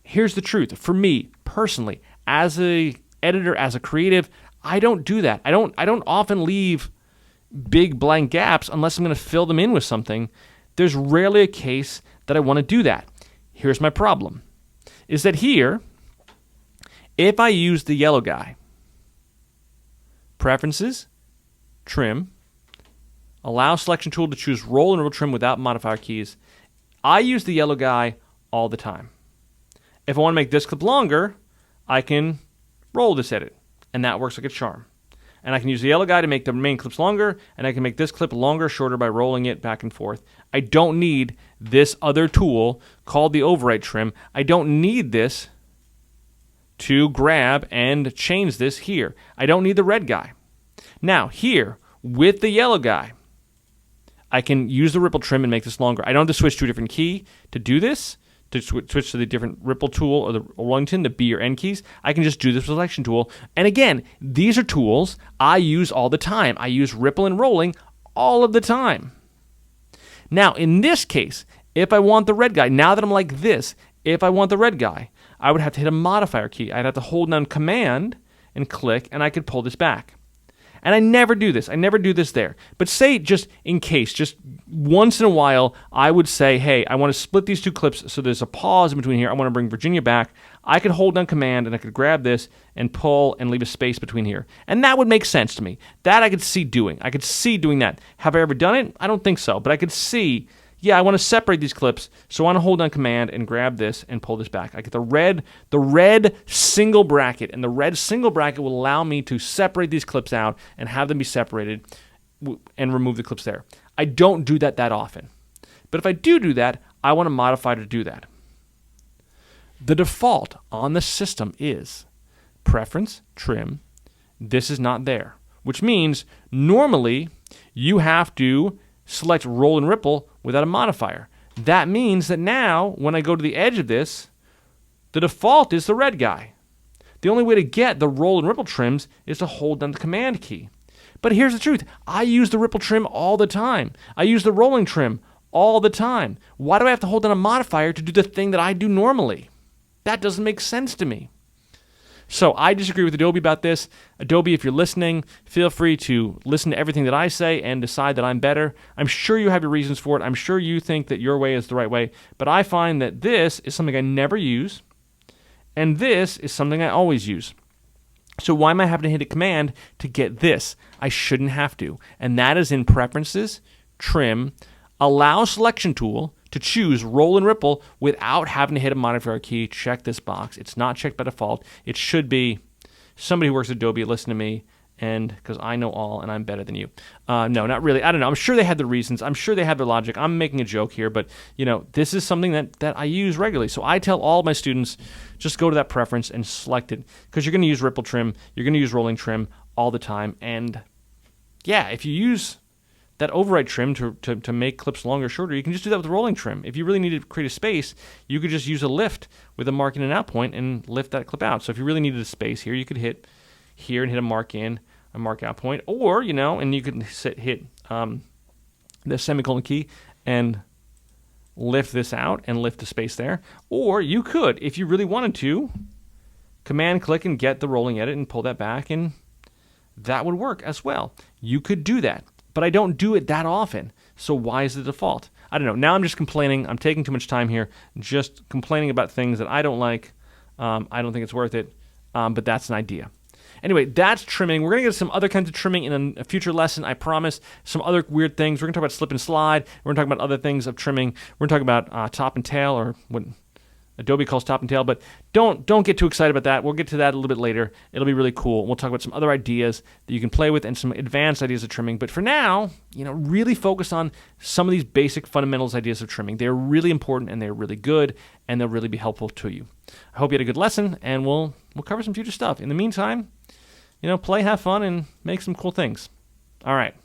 Here's the truth. For me, personally, as a editor, as a creative, I don't do that. I don't often leave big blank gaps unless I'm going to fill them in with something. There's rarely a case that I want to do that. Here's my problem, is that here, if I use the yellow guy, Preferences, Trim, Allow Selection Tool to choose Roll and Roll Trim without modifier keys, I use the yellow guy all the time. If I want to make this clip longer, I can roll this edit, and that works like a charm. And I can use the yellow guy to make the main clips longer, and I can make this clip longer or shorter by rolling it back and forth. I don't need this other tool called the Overwrite Trim. I don't need this to grab and change this here. I don't need the red guy. Now, here, with the yellow guy, I can use the ripple trim and make this longer. I don't have to switch to a different key to do this, to switch to the different ripple tool or the Wellington, the B or N keys. I can just do this with the selection tool. And again, these are tools I use all the time. I use ripple and rolling all of the time. Now, in this case, if I want the red guy, now that I'm like this, if I want the red guy, I would have to hit a modifier key. I'd have to hold down Command and click, and I could pull this back. And I never do this. I never do this there. But say just in case, just once in a while, I would say, hey, I want to split these two clips so there's a pause in between here. I want to bring Virginia back. I could hold down Command and I could grab this and pull and leave a space between here. And that would make sense to me. That I could see doing. I could see doing that. Have I ever done it? I don't think so. But I could see, yeah, I want to separate these clips, so I want to hold down Command and grab this and pull this back. I get the red single bracket, and the red single bracket will allow me to separate these clips out and have them be separated and remove the clips there. I don't do that often. But if I do that, I want to modify to do that. The default on the system is Preference, Trim. This is not there, which means normally you have to select Roll and Ripple without a modifier. That means that now, when I go to the edge of this, the default is the red guy. The only way to get the Roll and Ripple trims is to hold down the Command key. But here's the truth. I use the Ripple trim all the time. I use the Rolling trim all the time. Why do I have to hold down a modifier to do the thing that I do normally? That doesn't make sense to me. So I disagree with Adobe about this. Adobe, if you're listening, feel free to listen to everything that I say and decide that I'm better. I'm sure you have your reasons for it. I'm sure you think that your way is the right way. But I find that this is something I never use, and this is something I always use. So why am I having to hit a Command to get this? I shouldn't have to. And that is in Preferences, Trim, Allow Selection Tool, to choose Roll and Ripple without having to hit a modifier key. Check this box. It's not checked by default. It should be. Somebody who works at Adobe, listen to me, and because I know all and I'm better than you. No, not really. I don't know. I'm sure they had the reasons. I'm sure they had their logic. I'm making a joke here, but this is something that I use regularly. So I tell all my students, just go to that preference and select it, because you're going to use Ripple trim, you're going to use rolling trim all the time. And yeah, if you use that override trim to make clips longer or shorter, you can just do that with rolling trim. If you really need to create a space, you could just use a lift with a mark in and out point and lift that clip out. So if you really needed a space here, you could hit here and hit a mark in, a mark out point, or, and you could hit the semicolon key and lift this out and lift the space there. Or you could, if you really wanted to, Command click and get the rolling edit and pull that back, and that would work as well. You could do that. But I don't do it that often. So why is the default? I don't know. Now I'm just complaining. I'm taking too much time here, just complaining about things that I don't like. I don't think it's worth it, but that's an idea. Anyway, that's trimming. We're going to get some other kinds of trimming in a future lesson, I promise. Some other weird things. We're going to talk about slip and slide. We're going to talk about other things of trimming. We're going to talk about top and tail, or what Adobe calls top and tail, but don't get too excited about that. We'll get to that a little bit later. It'll be really cool. We'll talk about some other ideas that you can play with and some advanced ideas of trimming. But for now, really focus on some of these basic fundamentals ideas of trimming. They're really important, and they're really good, and they'll really be helpful to you. I hope you had a good lesson, and we'll cover some future stuff. In the meantime, play, have fun, and make some cool things. All right.